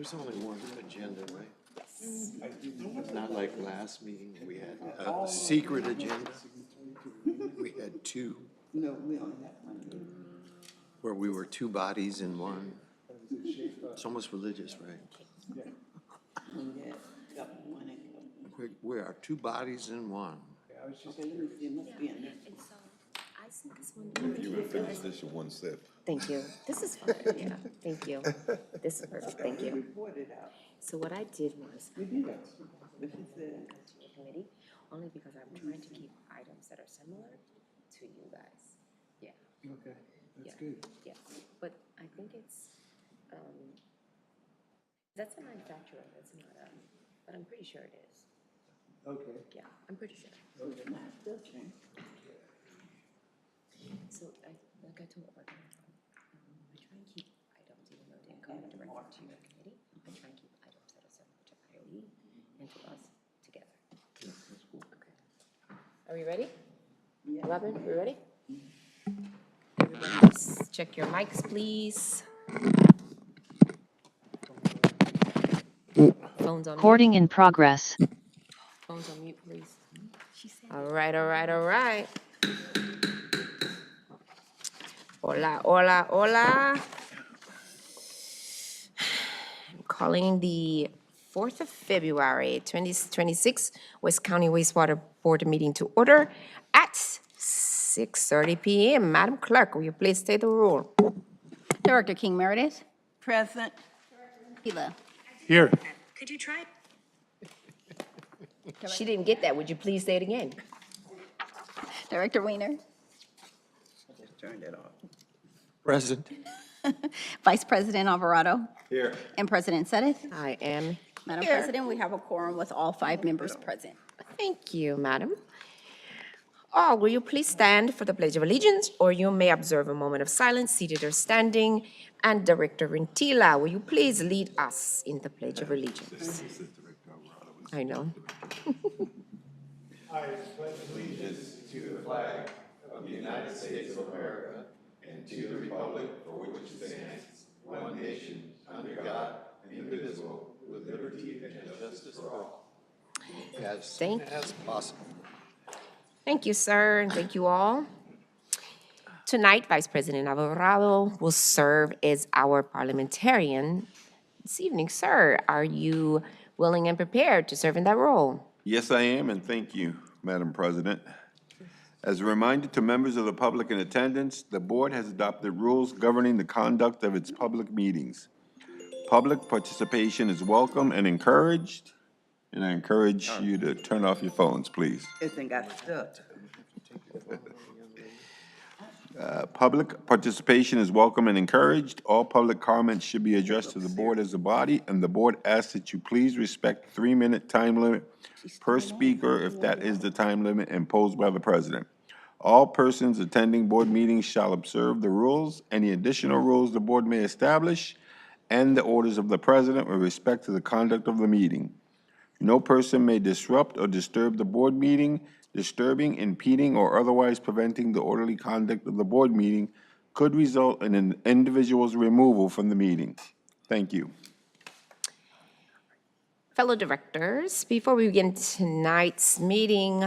There's only one agenda, right? Yes. Not like last meeting, we had a secret agenda. We had two. No, we only have one. Where we were two bodies in one. It's almost religious, right? Yeah, got one and go. We are two bodies in one. Okay, let me see, it must be in this. And so I sent this one. You would finish this in one sip. Thank you. This is fine, yeah, thank you. This is perfect, thank you. Report it out. So what I did was, We did that. But she said, to the committee, only because I'm trying to keep items that are similar to you guys. Yeah, Okay, that's Yeah. good. yeah, but I think it's, that's a manufacturer, that's not, but I'm pretty sure it is. Okay. Yeah, I'm pretty sure. still change. So like I told, I try and keep items, even though they come directly to your committee, I try and keep items that are similar to IOE and to us together. Okay. Are we ready? Yeah. Robin, we ready? Everybody, just check your mics, please. Phones on mute. Recording in progress. Phones on mute, please. All right, all right, all right. Hola, hola, hola. I'm calling the 4th of February, 2026 West County Wastewater Board meeting to order at 6:30 p.m. Madam Clerk, will you please state the rule? Director King Meredith. Present. Sheila. Here. Could you try? She didn't get that. Would you please say it again? Director Weiner. I just turned it off. Present. Vice President Alvarado. Here. And President Sedith. I am Madam here. President, we have a quorum with all 5 members present. Thank you, madam. All, will you please stand for the Pledge of Allegiance, or you may observe a moment of silence, seated or standing. And Director Rintila, will you please lead us in the Pledge of Allegiance? I know. Thank As possible. Thank you, sir, and thank you all. Tonight, Vice President Alvarado will serve as our parliamentarian this evening. Sir, are you willing and prepared to serve in that role? Yes, I am, and thank you, Madam President. As a reminder to members of the public in attendance, the board has adopted rules governing the conduct of its public meetings. Public participation is welcome and encouraged, and I encourage you to turn off your phones, please. It done got stuck. Public participation is welcome and encouraged. All public comments should be addressed to the board as a body, and the board asks that you please respect 3-minute time limit per speaker if that is the time limit imposed by the president. All persons attending board meetings shall observe the rules, any additional rules the board may establish, and the orders of the president with respect to the conduct of the meeting. No person may disrupt or disturb the board meeting. Disturbing, impeding, or otherwise preventing the orderly conduct of the board meeting could result in an individual's removal from the meeting. Thank you. Fellow directors, before we begin tonight's meeting,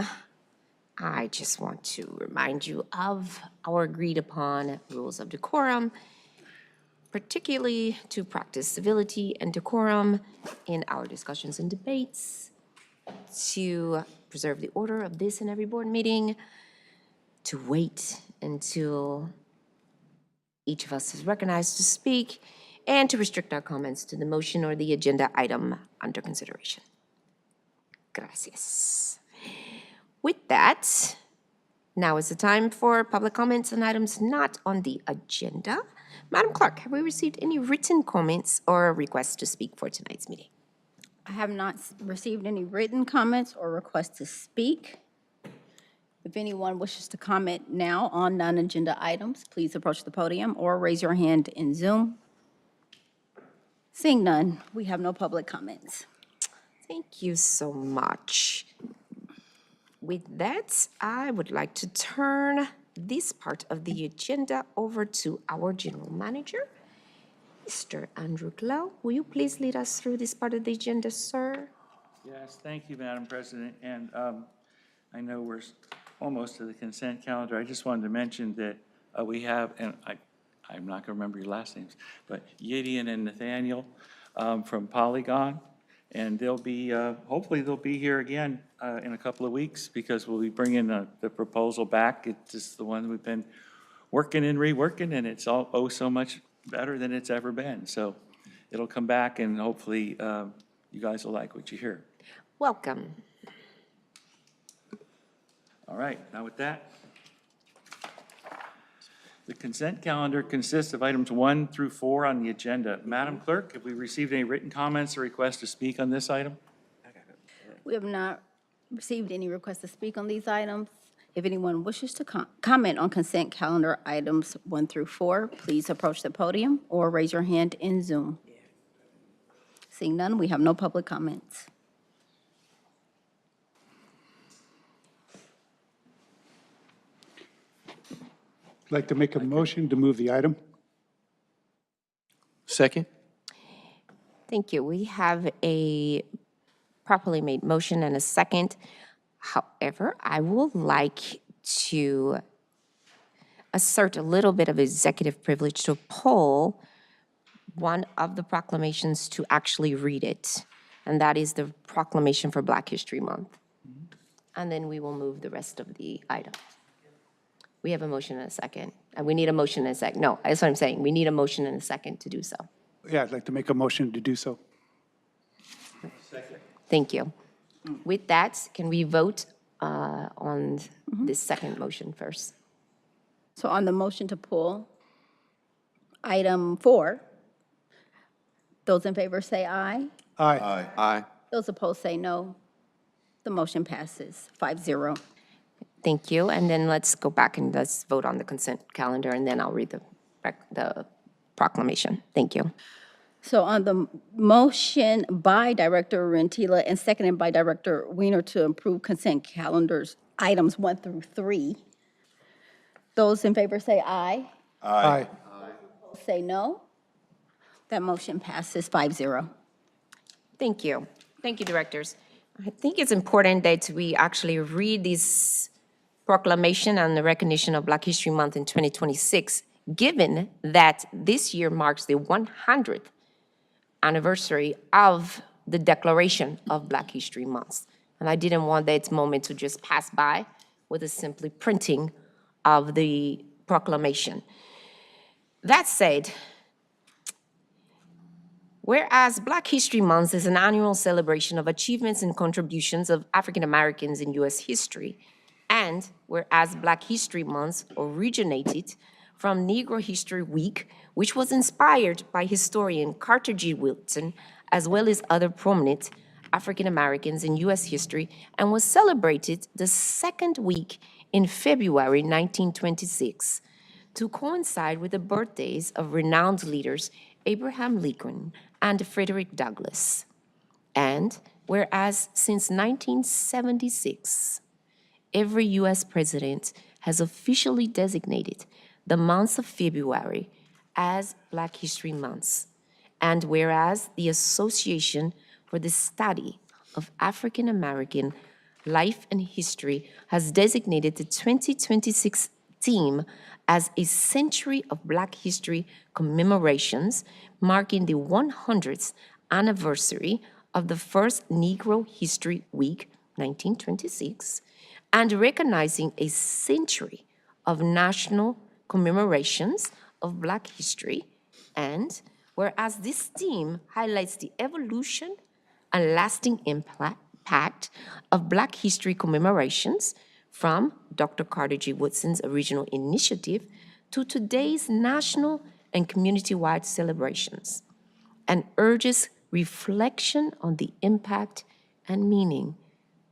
I just want to remind you of our agreed-upon rules of decorum, particularly to practice civility and decorum in our discussions and debates, to preserve the order of this and every board meeting, to wait until each of us is recognized to speak, and to restrict our comments to the motion or the agenda item under consideration. Gracias. With that, now is the time for public comments on items not on the agenda. Madam Clerk, have we received any written comments or requests to speak for tonight's meeting? I have not received any written comments or requests to speak. If anyone wishes to comment now on non-agenda items, please approach the podium or raise your hand in Zoom. Seeing none, we have no public comments. Thank you so much. With that, I would like to turn this part of the agenda over to our general manager. Mr. Andrew Glow, will you please lead us through this part of the agenda, sir? Yes, thank you, Madam President. And I know we're almost to the consent calendar. I just wanted to mention that we have, and I'm not going to remember your last names, but Gideon and Nathaniel from Polygon. And they'll be, hopefully they'll be here again in a couple of weeks because we'll be bringing the proposal back. It's just the one we've been working and reworking, and it's all so much better than it's ever been. So it'll come back, and hopefully you guys will like what you hear. Welcome. All right, now with that, the consent calendar consists of items 1 through 4 on the agenda. Madam Clerk, have we received any written comments or requests to speak on this item? We have not received any requests to speak on these items. If anyone wishes to comment on consent calendar items 1 through 4, please approach the podium or raise your hand in Zoom. Seeing none, we have no public comments. I'd like to make a motion to move the item. Second? Thank you. We have a properly made motion and a second. However, I would like to assert a little bit of executive privilege to pull one of the proclamations to actually read it, and that is the proclamation for Black History Month. And then we will move the rest of the items. We have a motion and a second. And we need a motion and a second. No, that's what I'm saying. We need a motion and a second to do so. Yeah, I'd like to make a motion to do so. Thank you. With that, can we vote on this second motion first? So on the motion to pull item 4, those in favor say aye. Aye. Aye. Those opposed say no. The motion passes 5-0. Thank you. And then let's go back and let's vote on the consent calendar, and then I'll read the proclamation. Thank you. So on the motion by Director Rentila and seconded by Director Weiner to approve consent calendars items 1 through 3, those in favor say aye. Aye. Say no. That motion passes 5-0. Thank you. Thank you, directors. I think it's important that we actually read this proclamation and the recognition of Black History Month in 2026, given that this year marks the 100th anniversary of the declaration of Black History Month. And I didn't want that moment to just pass by with a simply printing of the proclamation. That said, whereas Black History Month is an annual celebration of achievements and contributions of African Americans in U.S. history, and whereas Black History Month originated from Negro History Week, which was inspired by historian Carter G. Woodson, as well as other prominent African Americans in U.S. history, and was celebrated the second week in February 1926, to coincide with the birthdays of renowned leaders Abraham Lincoln and Frederick Douglass. And whereas since 1976, every U.S. president has officially designated the month of February as Black History Month, and whereas the Association for the Study of African American Life and History has designated the 2026 theme as a Century of Black History Commemorations, marking the 100th anniversary of the first Negro History Week, 1926, and recognizing a century of national commemorations of Black history, and whereas this theme highlights the evolution and lasting impact of Black history commemorations from Dr. Carter G. Woodson's original initiative to today's national and community-wide celebrations, and urges reflection on the impact and meaning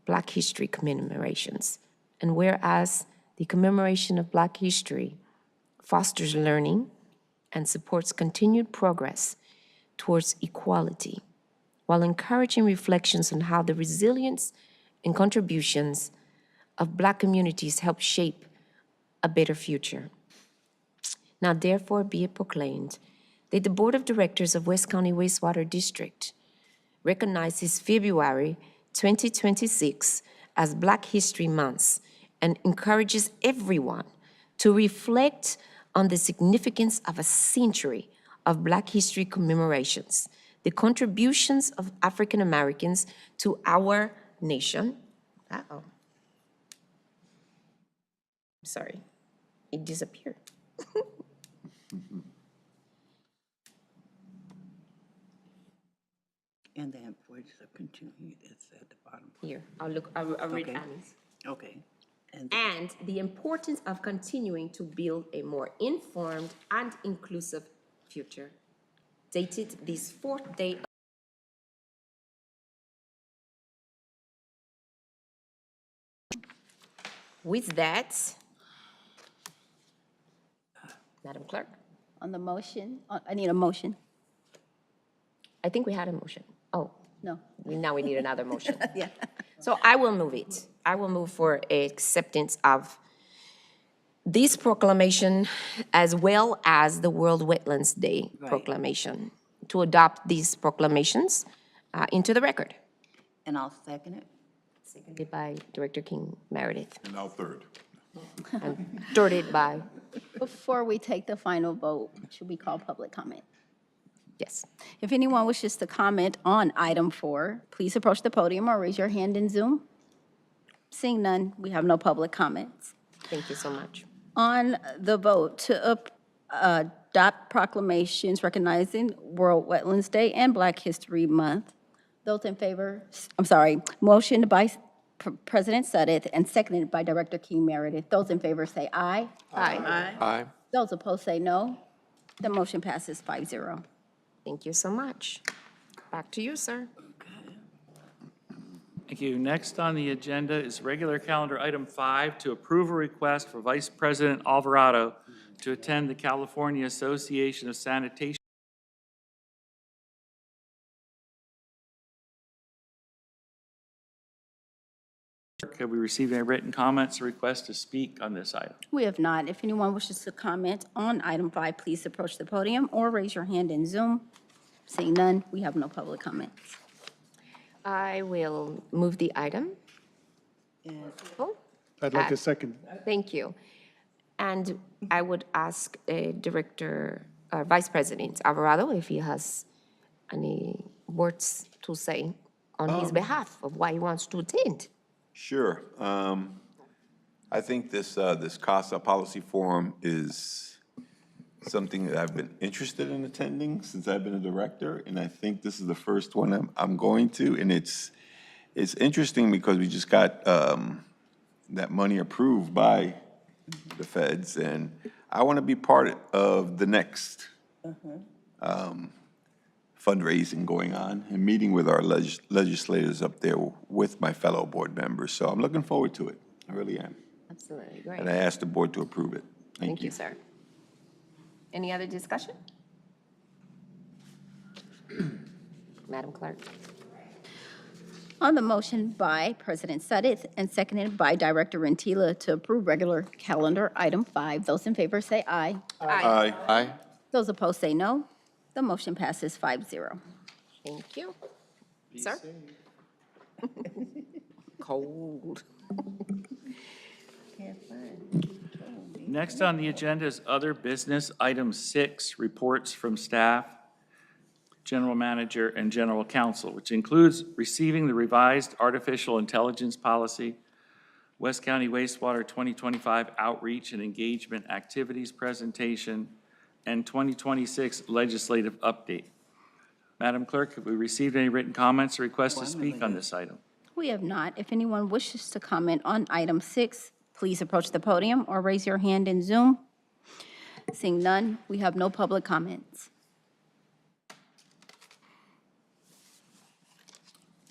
Black history commemorations. And whereas the commemoration of Black history fosters learning and supports continued progress towards equality, while encouraging reflections on how the resilience and contributions of Black communities help shape a better future. Now therefore be it proclaimed that the Board of Directors of West County Wastewater District recognizes February 2026 as Black History Month and encourages everyone to reflect on the significance of a century of Black history commemorations, the contributions of African Americans to our nation. Uh-oh. Sorry, it disappeared. And then for it to continue, it's at the bottom. Here, I'll read Okay. Annie's. Okay. And the importance of continuing to build a more informed and inclusive future. Dated this 4th day. With that, Madam Clerk, On the motion, I need a motion. I think we had a motion. Oh, No. now we need another motion. Yeah. So I will move it. I will move for acceptance of this proclamation as well as the World Wetlands Day proclamation, to adopt these proclamations into the record. And I'll second it. Seconded by Director King Meredith, And I'll third. and thirded by, Before we take the final vote, should we call public comment? yes. If anyone wishes to comment on item 4, please approach the podium or raise your hand in Zoom. Seeing none, we have no public comments. Thank you so much. On the vote to adopt proclamations recognizing World Wetlands Day and Black History Month, those in favor, motioned by President Suddeth and seconded by Director King Meredith. Those in favor say aye. Aye. Aye. Those opposed say no. The motion passes 5-0. Thank you so much. Back to you, sir. Thank you. Next on the agenda is regular calendar item 5, to approve a request for Vice President Alvarado to attend the California Association of Sanitation. Have we received any written comments or requests to speak on this item? We have not. If anyone wishes to comment on item 5, please approach the podium or raise your hand in Zoom. Seeing none, we have no public comments. I will move the item. Oh, I'd like to second. thank you. And I would ask Vice President Alvarado if he has any words to say on his behalf of why he wants to attend. Sure. I think this CASA Policy Forum is something that I've been interested in attending since I've been a director, and I think this is the first one I'm going to, and it's interesting because we just got that money approved by the feds, and I want to be part of the next fundraising going on and meeting with our legislators up there with my fellow board members. So I'm looking forward to it. I really am. Absolutely, great. And I asked the board to approve it. Thank you, sir. Any other discussion? Madam Clerk? On the motion by President Suddeth and seconded by Director Rentila to approve regular calendar item 5, those in favor say aye. Aye. Aye. Those opposed say no. The motion passes 5-0. Thank you. Sir? Cold. Next on the agenda is other business. Item 6, reports from staff, general manager, and general counsel, which includes receiving the revised artificial intelligence policy, West County wastewater 2025 outreach and engagement activities presentation, and 2026 legislative update. Madam Clerk, have we received any written comments or requests to speak on this item? We have not. If anyone wishes to comment on item 6, please approach the podium or raise your hand in Zoom. Seeing none, we have no public comments.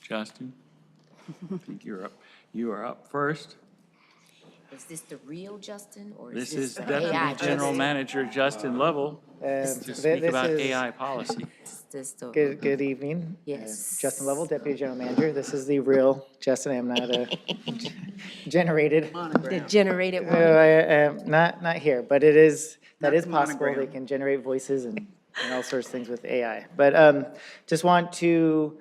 Justin? I think you are up first. Is this the real Justin, or This is is this Deputy AI General Justin? Manager Justin Lovell to speak about AI policy. Is this the- Good evening. Yes. Justin Lovell, Deputy General Manager. This is the real Justin. I am not generated. The generated No, one? I am not here, but that is possible. They can generate voices and and all sorts of things with AI. But just want to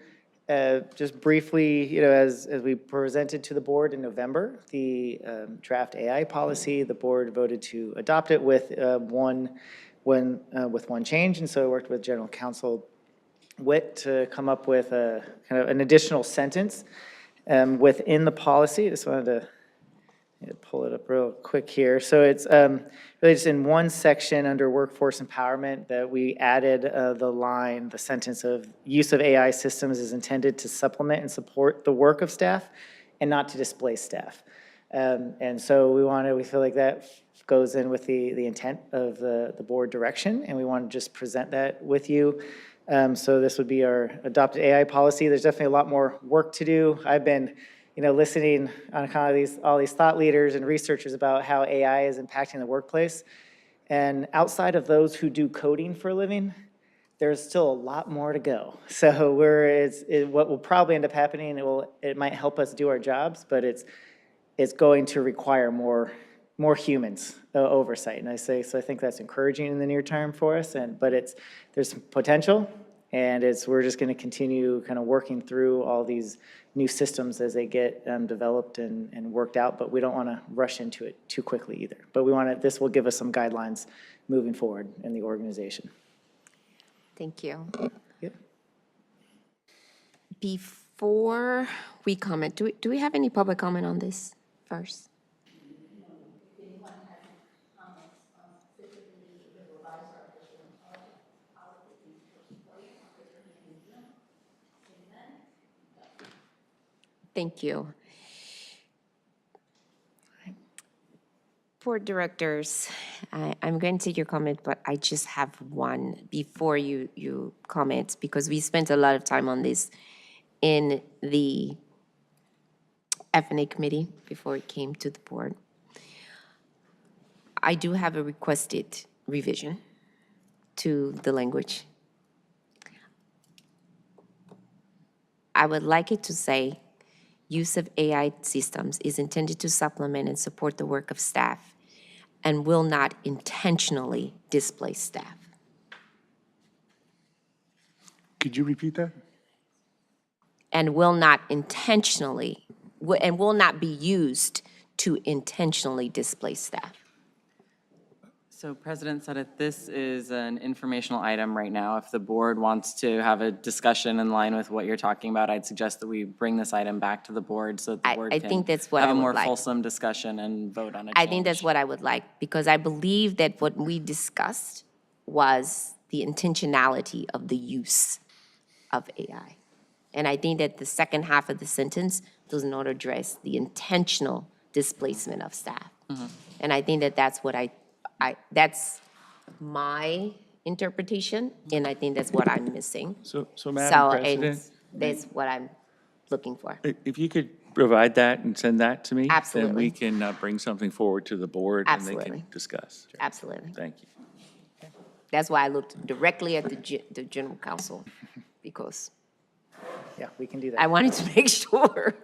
just briefly, as we presented to the board in November, the draft AI policy, the board voted to adopt it with one change, and so I worked with General Counsel Witt to come up with a kind of an additional sentence within the policy. Just wanted to pull it up real quick here. So it's really just in one section under workforce empowerment that we added the sentence of use of AI systems is intended to supplement and support the work of staff and not to displace staff. And so we feel like that goes in with the intent of the board direction, and we want to just present that with you. So this would be our adopted AI policy. There's definitely a lot more work to do. I've been listening on kind of all these thought leaders and researchers about how AI is impacting the workplace. And outside of those who do coding for a living, there's still a lot more to go. So what will probably end up happening, it might help us do our jobs, but it's going to require more humans oversight. And I think that's encouraging in the near term for us. But there's some potential, and we're just going to continue kind of working through all these new systems as they get developed and worked out, but we don't want to rush into it too quickly either. But this will give us some guidelines moving forward in the organization. Thank you. Yep. Before we comment, do we have any public comment on this first? Thank you. Board directors, I'm going to take your comment, but I just have one before you comment, because we spent a lot of time on this in the F&A committee before it came to the board. I do have a requested revision to the language. I would like it to say, use of AI systems is intended to supplement and support the work of staff and will not intentionally displace staff. Could you repeat that? And will not intentionally, and will not be used to intentionally displace staff. So President Suddeth, this is an informational item right now. If the board wants to have a discussion in line with what you're talking about, I'd suggest that we bring this item back to the board so that the board I can think that's what have I a would more like. fulsome discussion and vote on a change. I think that's what I would like, because I believe that what we discussed was the intentionality of the use of AI. And I think that the second half of the sentence does not address the intentional displacement of staff. And I think that that's what that's my interpretation, and I think that's what I'm missing. So Madam President, And that's what I'm looking for. if you could provide that and send that to me, then Absolutely. we can bring something forward to the board and they Absolutely. can discuss. Absolutely. Thank you. That's why I looked directly at the general counsel, because Yeah, we can do that. I wanted to make sure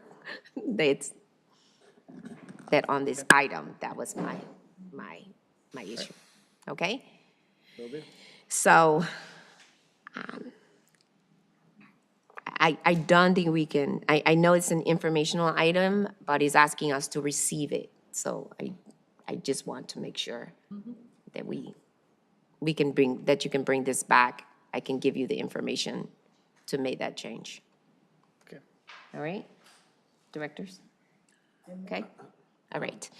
that on this item, that was my issue, okay? So, I don't think we can, I know it's an informational item, but it's asking us to receive it. So I just want to make sure that we can bring, that you can bring this back. I can give you the information to make that change. Okay. All right, directors? Okay, all right,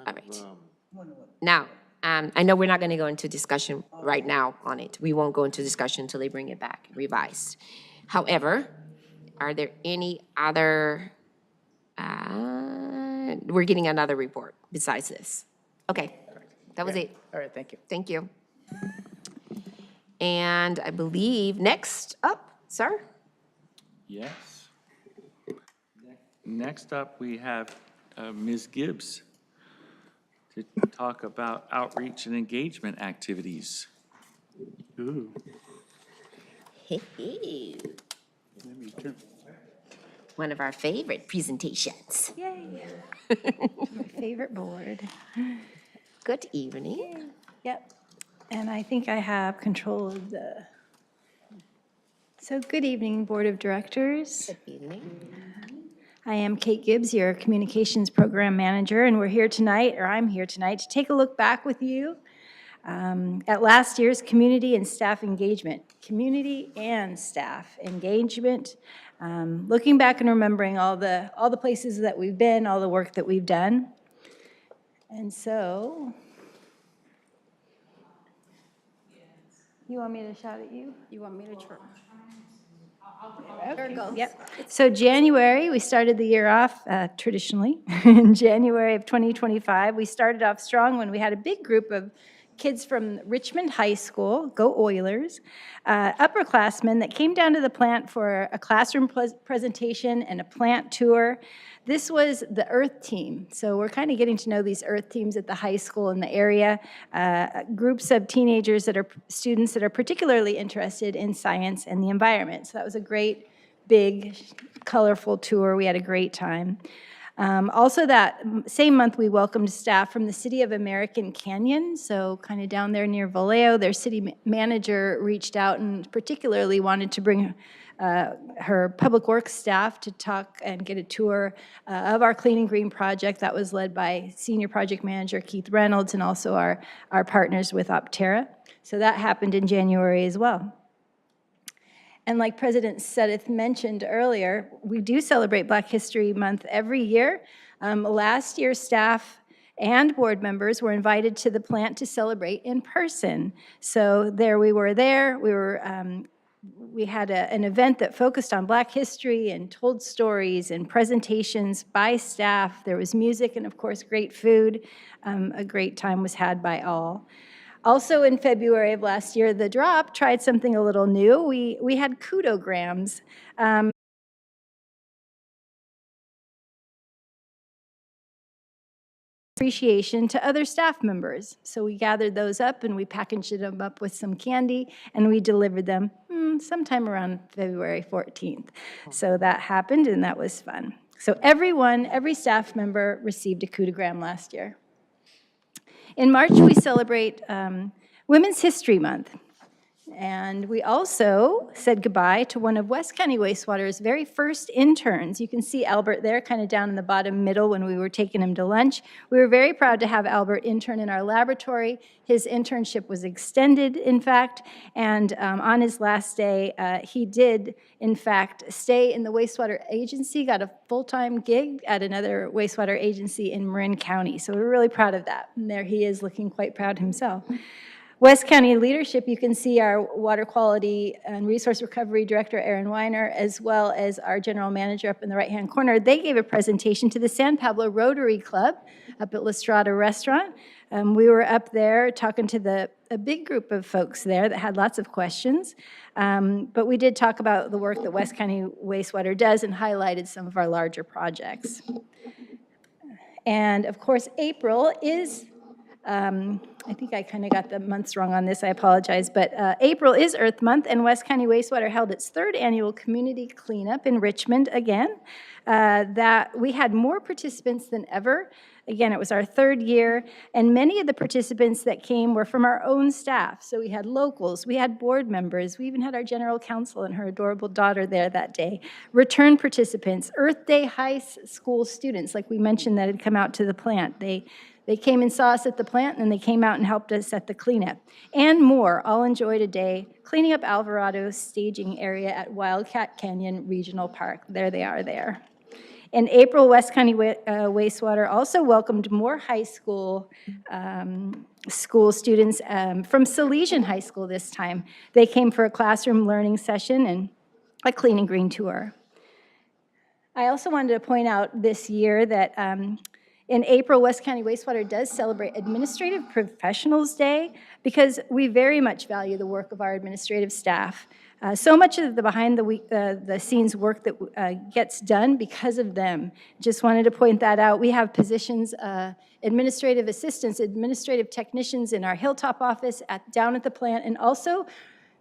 all right. Now, I know we're not gonna go into discussion right now on it. We won't go into discussion until they bring it back revised. However, are there any other, we're getting another report besides this. Okay, that was it. All right, thank you. Thank you. And I believe next up, sir? Yes. Next up, we have Ms. Gibbs to talk about outreach and engagement activities. Ooh. Hey, Let me turn. one of our favorite presentations. Yay. My favorite board. Good evening. Yep. And I think I have control of the, so good evening, Board of Directors. I am Kate Gibbs, your Communications Program Manager, and we're here tonight, or I'm here tonight, to take a look back with you at last year's Community and Staff Engagement. Community and Staff Engagement, looking back and remembering all the places that we've been, all the work that we've done. And so, you want me to shout at you? You want me to try? There it goes. Yep. So January, we started the year off traditionally. In January of 2025, we started off strong when we had a big group of kids from Richmond High School, go Oilers, upperclassmen that came down to the plant for a classroom presentation and a plant tour. This was the Earth team. So we're kind of getting to know these Earth teams at the high school in the area, groups of teenagers that are students that are particularly interested in science and the environment. So that was a great, big, colorful tour. We had a great time. Also that same month, we welcomed staff from the City of American Canyon, so kind of down there near Vallejo. Their city manager reached out and particularly wanted to bring her public works staff to talk and get a tour of our Clean and Green project that was led by Senior Project Manager Keith Reynolds and also our partners with Optera. So that happened in January as well. And like President Sedith mentioned earlier, we do celebrate Black History Month every year. Last year, staff and board members were invited to the plant to celebrate in person. So there we were there. We had an event that focused on Black history and told stories and presentations by staff. There was music and, of course, great food. A great time was had by all. Also in February of last year, The Drop tried something a little new. We had kudograms. Appreciation to other staff members. So we gathered those up and we packaged them up with some candy and we delivered them sometime around February 14th. So that happened and that was fun. So every staff member received a kudogram last year. In March, we celebrate Women's History Month. And we also said goodbye to one of West County Wastewater's very first interns. You can see Albert there, kind of down in the bottom middle when we were taking him to lunch. We were very proud to have Albert intern in our laboratory. His internship was extended, in fact, and on his last day, he did, in fact, stay in the wastewater agency, got a full-time gig at another wastewater agency in Marin County. So we're really proud of that. And there he is, looking quite proud himself. West County leadership, you can see our Water Quality and Resource Recovery Director, Aaron Weiner, as well as our General Manager up in the right-hand corner. They gave a presentation to the San Pablo Rotary Club up at La Strada Restaurant. We were up there talking to a big group of folks there that had lots of questions. But we did talk about the work that West County Wastewater does and highlighted some of our larger projects. And of course, April is I think I kind of got the months wrong on this, I apologize, but April is Earth Month, and West County Wastewater held its third annual community cleanup in Richmond again. That we had more participants than ever. Again, it was our third year, and many of the participants that came were from our own staff. So we had locals, we had board members, we even had our general counsel and her adorable daughter there that day. Return participants, Earth Day high school students, like we mentioned, that had come out to the plant. They came and saw us at the plant, and then they came out and helped us at the cleanup. And more, all enjoyed a day cleaning up Alvarado's staging area at Wildcat Canyon Regional Park. There they are there. In April, West County Wastewater also welcomed more high school school students from Salesian High School this time. They came for a classroom learning session and a Clean and Green tour. I also wanted to point out this year that in April, West County Wastewater does celebrate Administrative Professionals Day because we very much value the work of our administrative staff. So much of the behind-the-scenes work that gets done because of them. Just wanted to point that out. We have positions, administrative assistants, administrative technicians in our Hilltop office, down at the plant, and also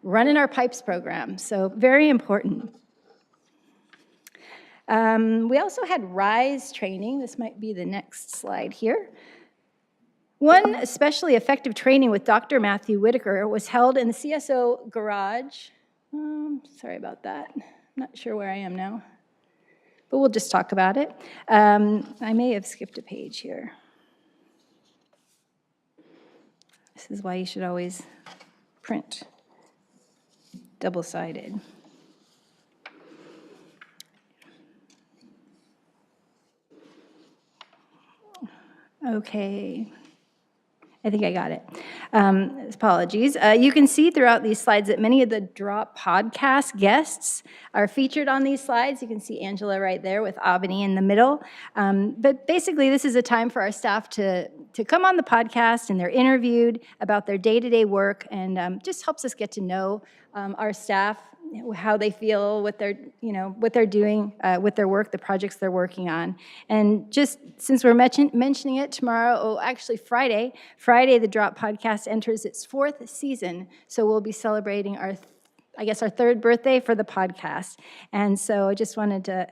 running our pipes program. So very important. We also had RISE training. This might be the next slide here. One especially effective training with Dr. Matthew Whitaker was held in the CSO garage. Sorry about that. I'm not sure where I am now, but we'll just talk about it. I may have skipped a page here. This is why you should always print double-sided. Okay. I think I got it. Apologies. You can see throughout these slides that many of the Drop podcast guests are featured on these slides. You can see Angela right there with Albany in the middle. But basically, this is a time for our staff to come on the podcast, and they're interviewed about their day-to-day work, and just helps us get to know our staff, how they feel, what they're doing with their work, the projects they're working on. And just since we're mentioning it tomorrow, actually Friday, the Drop Podcast enters its 4th season. So we'll be celebrating our third birthday for the podcast. And so I just wanted to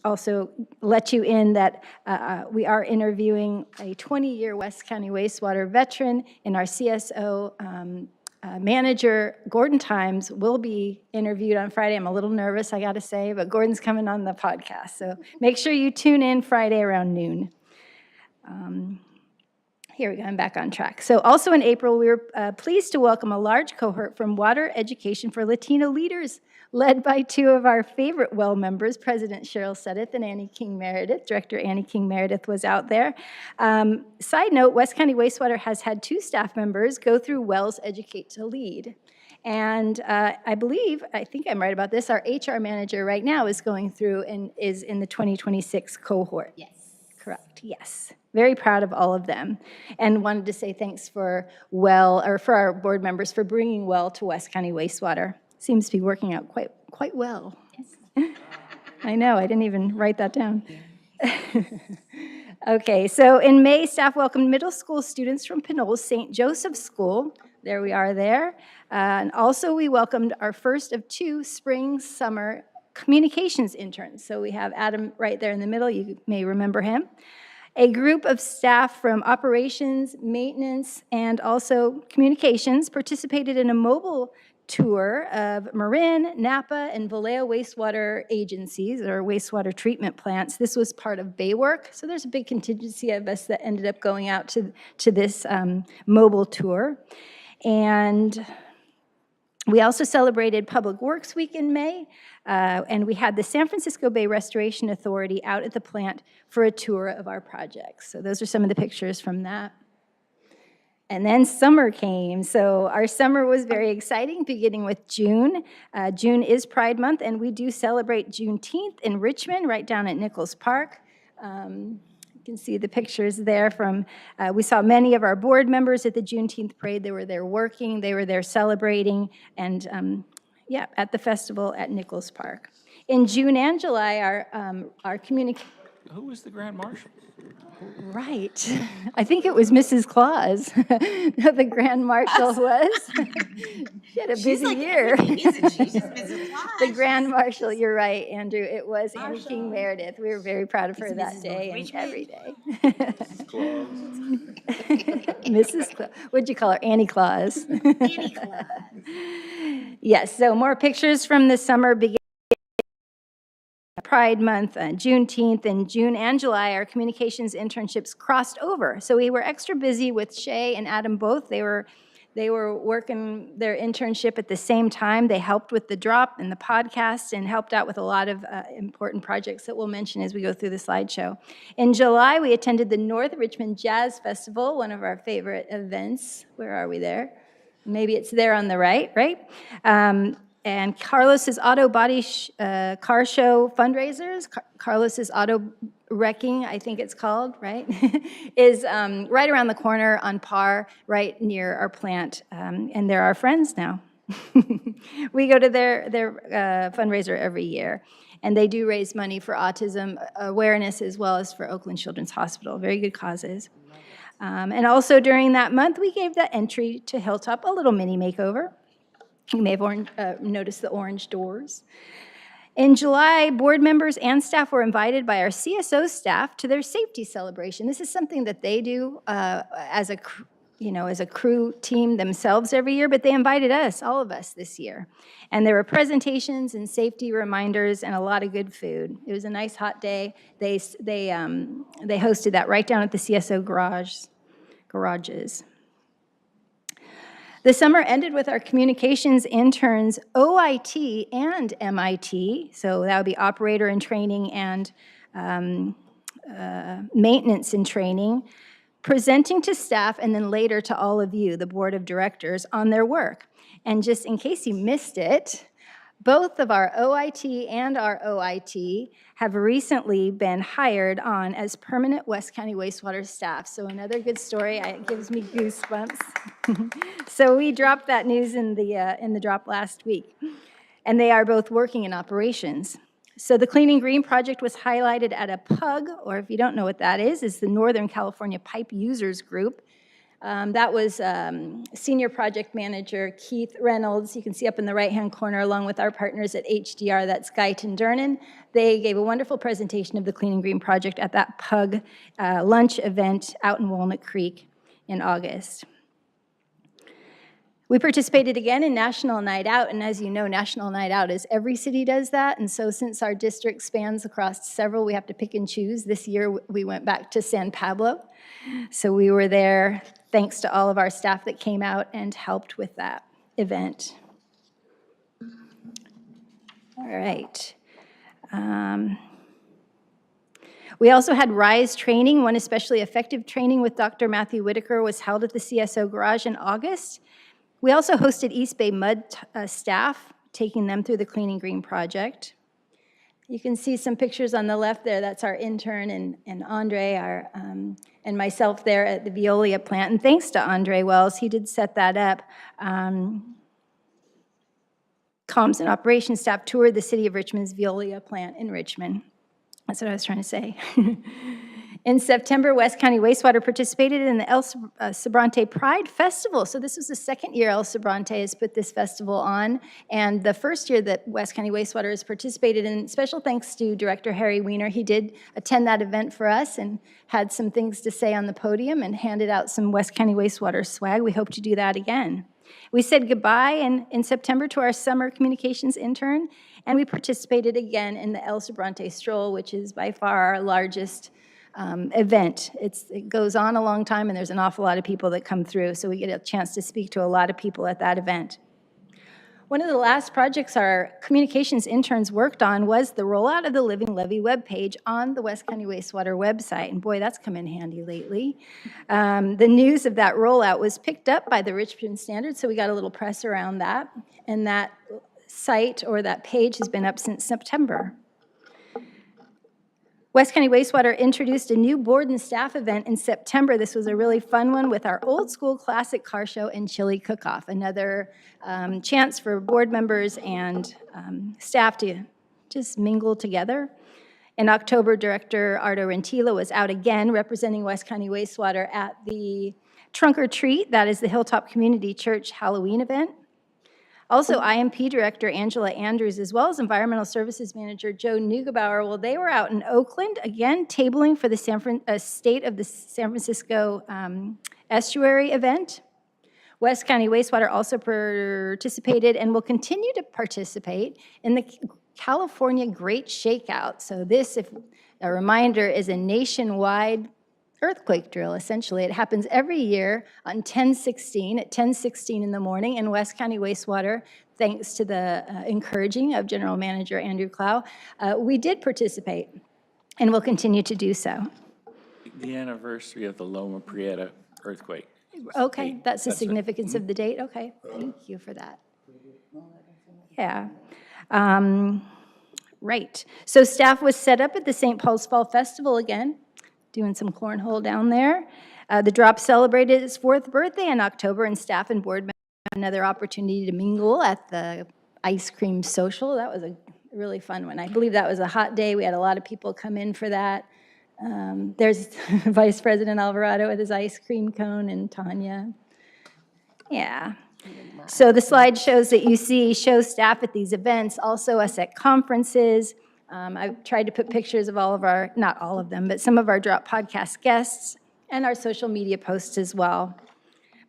also let you in that we are interviewing a 20-year West County wastewater veteran in our CSO manager, Gordon Times, will be interviewed on Friday. I'm a little nervous, I gotta say, but Gordon's coming on the podcast. So make sure you tune in Friday around noon. Here we go, I'm back on track. So also in April, we were pleased to welcome a large cohort from Water Education for Latino Leaders, led by 2 of our favorite WELL members, President Cheryl Sedith and Annie King Meredith. Director Annie King Meredith was out there. Side note, West County Wastewater has had 2 staff members go through WELL's Educate to Lead. And I think I'm right about this, our HR manager right now is going through and is in the 2026 cohort. Yes. Correct, yes. Very proud of all of them. And wanted to say thanks for our board members for bringing WELL to West County Wastewater. Seems to be working out quite well. Yes. I know, I didn't even write that down. Okay, so in May, staff welcomed middle school students from Pinole St. Joseph School. There we are there. And also we welcomed our first of 2 spring-summer communications interns. So we have Adam right there in the middle, you may remember him. A group of staff from operations, maintenance, and also communications participated in a mobile tour of Marin, Napa, and Vallejo wastewater agencies, or wastewater treatment plants. This was part of Bay Work, so there's a big contingency of us that ended up going out to this mobile tour. And we also celebrated Public Works Week in May, and we had the San Francisco Bay Restoration Authority out at the plant for a tour of our projects. So those are some of the pictures from that. And then summer came. So our summer was very exciting, beginning with June. June is Pride Month, and we do celebrate Juneteenth in Richmond, right down at Nichols Park. You can see the pictures there from, we saw many of our board members at the Juneteenth parade. They were there working, they were there celebrating, and at the festival at Nichols Park. In June and July, our community. Who was the Grand Marshal? Right. I think it was Mrs. Claus. The Grand Marshal was. She had a busy year. The Grand Marshal, you're right, Andrew. It was Annie King Meredith. We were very proud of her that day and every day. Mrs. Claus. What'd you call her? Annie Claus. Annie Claus. Yes, so more pictures from the summer beginning. Pride Month, Juneteenth, in June and July, our communications internships crossed over. So we were extra busy with Shay and Adam both. They were working their internship at the same time. They helped with the Drop and the podcast and helped out with a lot of important projects that we'll mention as we go through the slideshow. In July, we attended the North Richmond Jazz Festival, one of our favorite events. Where are we there? Maybe it's there on the right? And Carlos's Auto Body Car Show fundraisers, Carlos's Auto Wrecking, I think it's called, right? is right around the corner on Par, right near our plant. And they're our friends now. We go to their fundraiser every year. And they do raise money for autism awareness as well as for Oakland Children's Hospital. Very good causes. And also during that month, we gave the entry to Hilltop a little mini makeover. You may have noticed the orange doors. In July, board members and staff were invited by our CSO staff to their safety celebration. This is something that they do as a crew team themselves every year, but they invited us, all of us, this year. And there were presentations and safety reminders and a lot of good food. It was a nice hot day. They hosted that right down at the CSO garages. The summer ended with our communications interns, OIT and MIT, so that would be operator in training and maintenance in training, presenting to staff and then later to all of you, the board of directors, on their work. And just in case you missed it, both of our OIT and our OIT have recently been hired on as permanent West County wastewater staff. So another good story. It gives me goosebumps. So we dropped that news in the drop last week. And they are both working in operations. So the Clean and Green project was highlighted at a PUG, or if you don't know what that is the Northern California Pipe Users Group. That was Senior Project Manager Keith Reynolds. You can see up in the right-hand corner, along with our partners at HDR, that's Guyton Durnan. They gave a wonderful presentation of the Clean and Green project at that PUG lunch event out in Walnut Creek in August. We participated again in National Night Out, and as you know, National Night Out is every city does that, and so since our district spans across several, we have to pick and choose. This year, we went back to San Pablo, so we were there thanks to all of our staff that came out and helped with that event. All right. We also had RISE training. One especially effective training with Dr. Matthew Whitaker was held at the CSO garage in August. We also hosted East Bay Mud staff, taking them through the Clean and Green project. You can see some pictures on the left there. That's our intern and Andre, and myself there at the Veolia plant. And thanks to Andre Wells, he did set that up. Comms and operations staff toured the City of Richmond's Veolia plant in Richmond. That's what I was trying to say. In September, West County Wastewater participated in the El Sobrante Pride Festival. So this was the second year El Sobrante has put this festival on, and the first year that West County Wastewater has participated in. Special thanks to Director Harry Weiner. He did attend that event for us and had some things to say on the podium and handed out some West County Wastewater swag. We hope to do that again. We said goodbye in September to our summer communications intern, and we participated again in the El Sobrante Stroll, which is by far our largest event. It goes on a long time, and there's an awful lot of people that come through, so we get a chance to speak to a lot of people at that event. One of the last projects our communications interns worked on was the rollout of the Living Levee webpage on the West County Wastewater website, and boy, that's come in handy lately. The news of that rollout was picked up by the Richmond Standard, so we got a little press around that, and that site or that page has been up since September. West County Wastewater introduced a new board and staff event in September. This was a really fun one with our old school classic car show and chili cook-off. Another chance for board members and staff to just mingle together. In October, Director Ardo Rentila was out again representing West County Wastewater at the Trunk or Treat, that is the Hilltop Community Church Halloween event. Also, IMP Director Angela Andrews, as well as Environmental Services Manager Joe Neugebauer, well, they were out in Oakland, again, tabling for the State of the San Francisco Estuary event. West County Wastewater also participated and will continue to participate in the California Great Shakeout. So this, if a reminder, is a nationwide earthquake drill, essentially. It happens every year on 10/16 at 10:16 in the morning in West County Wastewater, thanks to the encouraging of General Manager Andrew Clow. We did participate and will continue to do so. The anniversary of the Loma Prieta earthquake. Okay, that's the That's right. significance of the date. Okay, thank you for that. Yeah. Right. So staff was set up at the St. Paul's Fall Festival again, doing some cornhole down there. The Drop celebrated its 4th birthday in October, and staff and board members had another opportunity to mingle at the ice cream social. That was a really fun one. I believe that was a hot day. We had a lot of people come in for that. There's Vice President Alvarado with his ice cream cone and Tanya. Yeah. So the slide shows that you see show staff at these events, also us at conferences. I've tried to put pictures of all of our, not all of them, but some of our Drop Podcast guests and our social media posts as well.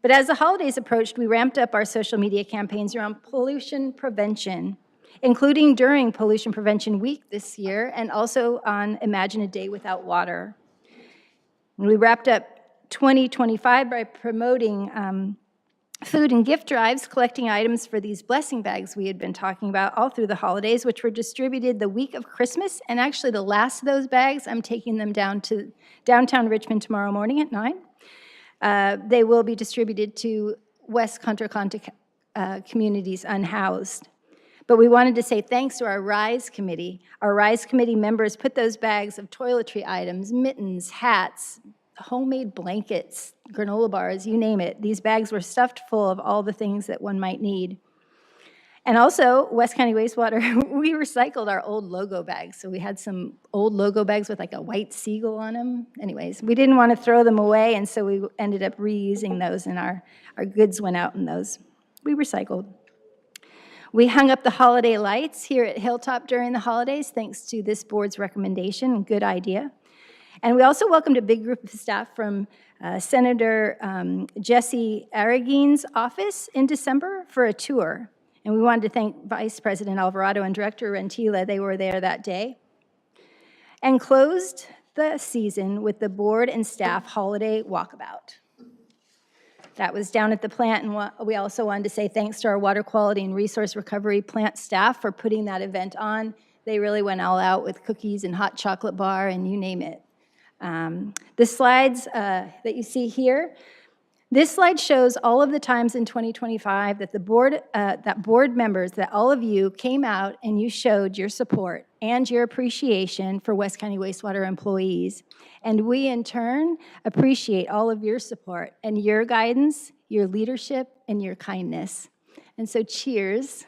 But as the holidays approached, we ramped up our social media campaigns around pollution prevention, including during Pollution Prevention Week this year and also on Imagine a Day Without Water. And we wrapped up 2025 by promoting food and gift drives, collecting items for these blessing bags we had been talking about all through the holidays, which were distributed the week of Christmas. And actually, the last of those bags, I'm taking them down to downtown Richmond tomorrow morning at 9. They will be distributed to West Contra County communities unhoused. But we wanted to say thanks to our RISE committee. Our RISE committee members put those bags of toiletry items, mittens, hats, homemade blankets, granola bars, you name it. These bags were stuffed full of all the things that one might need. And also, West County Wastewater, we recycled our old logo bags. So we had some old logo bags with like a white seagull on them. Anyways, we didn't want to throw them away, and so we ended up reusing those, and our goods went out in those. We recycled. We hung up the holiday lights here at Hilltop during the holidays, thanks to this board's recommendation, good idea. And we also welcomed a big group of staff from Senator Jesse Aragine's office in December for a tour. And we wanted to thank Vice President Alvarado and Director Rentila. They were there that day. And closed the season with the board and staff holiday walkabout. That was down at the plant, and we also wanted to say thanks to our water quality and resource recovery plant staff for putting that event on. They really went all out with cookies and hot chocolate bar and you name it. The slides that you see here, this slide shows all of the times in 2025 that the board, board members, that all of you came out and you showed your support and your appreciation for West County Wastewater employees. And we, in turn, appreciate all of your support and your guidance, your leadership, and your kindness. And so cheers.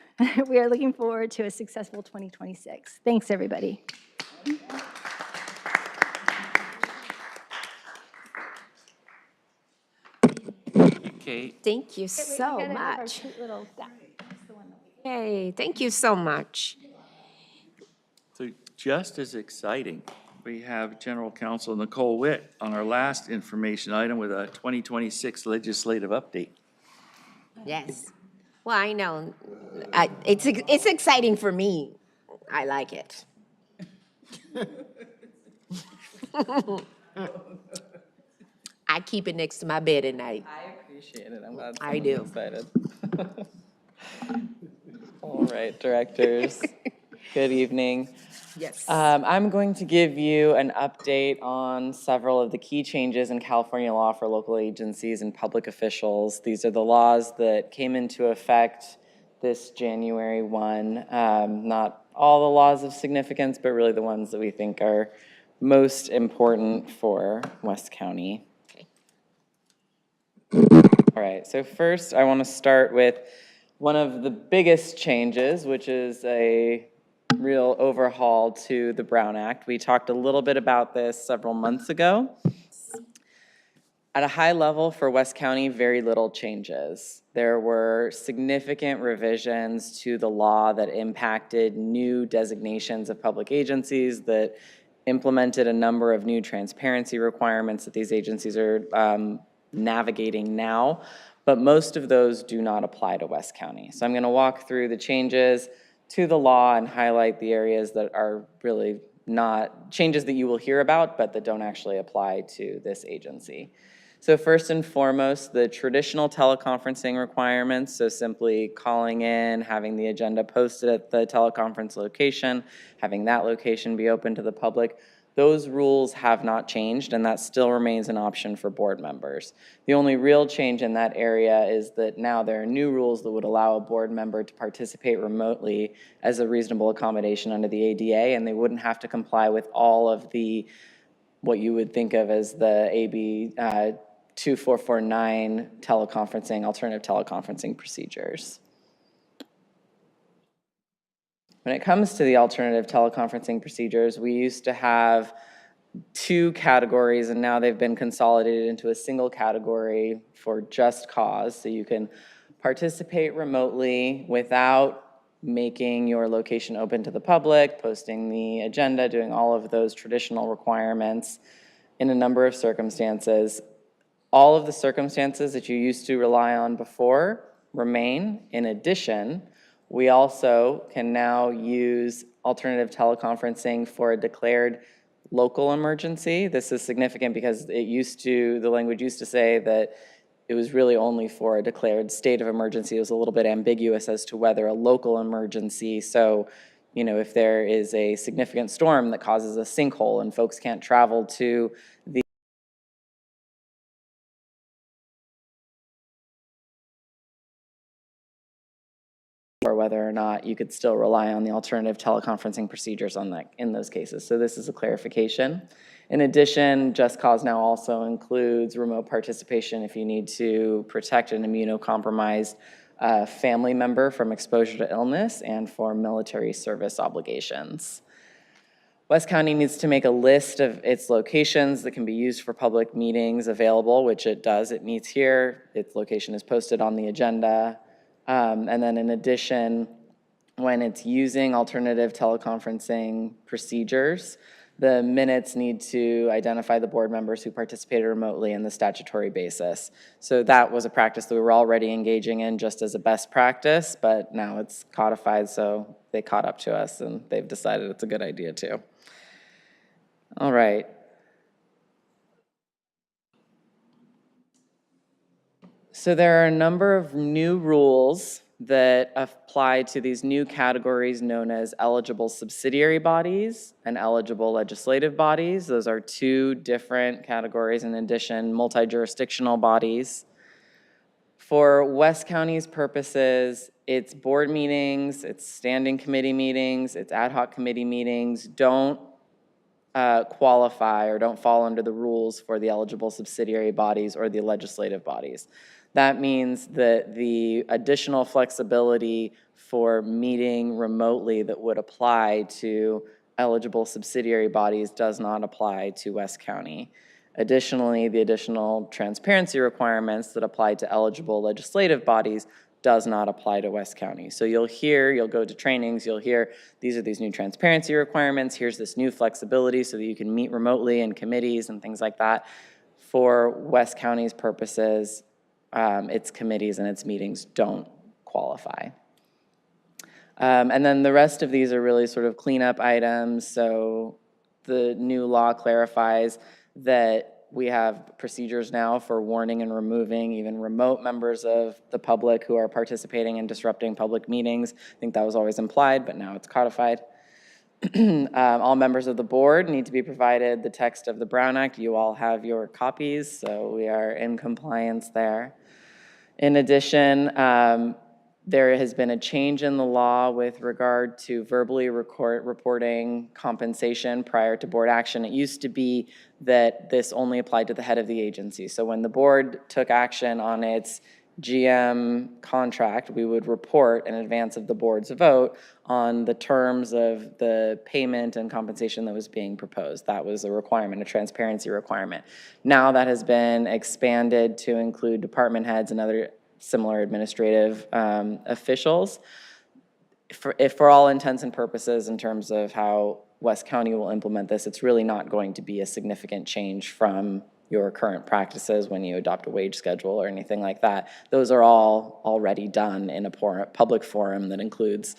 We are looking forward to a successful 2026. Thanks, everybody. Okay, Thank you so much. Hey, thank you so much. so just as exciting, we have General Counsel Nicole Witt on our last information item with a 2026 legislative update. Yes. Well, I know. It's exciting for me. I like it. I keep it next to my bed at night. I appreciate it. I'm glad I do. excited. All right, directors. Good evening. Yes. I'm going to give you an update on several of the key changes in California law for local agencies and public officials. These are the laws that came into effect this January 1. Not all the laws of significance, but really the ones that we think are most important for West County. All right, so first I want to start with one of the biggest changes, which is a real overhaul to the Brown Act. We talked a little bit about this several months ago. At a high level for West County, very little changes. There were significant revisions to the law that impacted new designations of public agencies, that implemented a number of new transparency requirements that these agencies are navigating now, but most of those do not apply to West County. So I'm going to walk through the changes to the law and highlight the areas that are really not changes that you will hear about, but that don't actually apply to this agency. So first and foremost, the traditional teleconferencing requirements, so simply calling in, having the agenda posted at the teleconference location, having that location be open to the public, those rules have not changed, and that still remains an option for board members. The only real change in that area is that now there are new rules that would allow a board member to participate remotely as a reasonable accommodation under the ADA, and they wouldn't have to comply with all of the, what you would think of as the AB 2449 teleconferencing, alternative teleconferencing procedures. When it comes to the alternative teleconferencing procedures, we used to have two categories, and now they've been consolidated into a single category for just cause. So you can participate remotely without making your location open to the public, posting the agenda, doing all of those traditional requirements in a number of circumstances. All of the circumstances that you used to rely on before remain. In addition, we also can now use alternative teleconferencing for a declared local emergency. This is significant because the language used to say that it was really only for a declared state of emergency. It was a little bit ambiguous as to whether a local emergency. So, if there is a significant storm that causes a sinkhole and folks can't travel to the or whether or not you could still rely on the alternative teleconferencing procedures in those cases. So this is a clarification. In addition, Just Cause now also includes remote participation if you need to protect an immunocompromised family member from exposure to illness and for military service obligations. West County needs to make a list of its locations that can be used for public meetings available, which it does. It meets here. Its location is posted on the agenda. And then in addition, when it's using alternative teleconferencing procedures, the minutes need to identify the board members who participated remotely in the statutory basis. So that was a practice that we were already engaging in just as a best practice, but now it's codified, so they caught up to us and they've decided it's a good idea too. All right. So there are a number of new rules that apply to these new categories known as eligible subsidiary bodies and eligible legislative bodies. Those are two different categories. In addition, multi-jurisdictional bodies. For West County's purposes, its board meetings, its standing committee meetings, its ad hoc committee meetings don't qualify or don't fall under the rules for the eligible subsidiary bodies or the legislative bodies. That means that the additional flexibility for meeting remotely that would apply to eligible subsidiary bodies does not apply to West County. Additionally, the additional transparency requirements that apply to eligible legislative bodies does not apply to West County. So you'll go to trainings, you'll hear these are these new transparency requirements, here's this new flexibility so that you can meet remotely in committees and things like that. For West County's purposes, its committees and its meetings don't qualify. And then the rest of these are really sort of cleanup items. So the new law clarifies that we have procedures now for warning and removing even remote members of the public who are participating and disrupting public meetings. I think that was always implied, but now it's codified. All members of the board need to be provided the text of the Brown Act. You all have your copies, so we are in compliance there. In addition, there has been a change in the law with regard to verbally reporting compensation prior to board action. It used to be that this only applied to the head of the agency. So when the board took action on its GM contract, we would report in advance of the board's vote on the terms of the payment and compensation that was being proposed. That was a requirement, a transparency requirement. Now that has been expanded to include department heads and other similar administrative officials. For all intents and purposes, in terms of how West County will implement this, it's really not going to be a significant change from your current practices when you adopt a wage schedule or anything like that. Those are all already done in a public forum that includes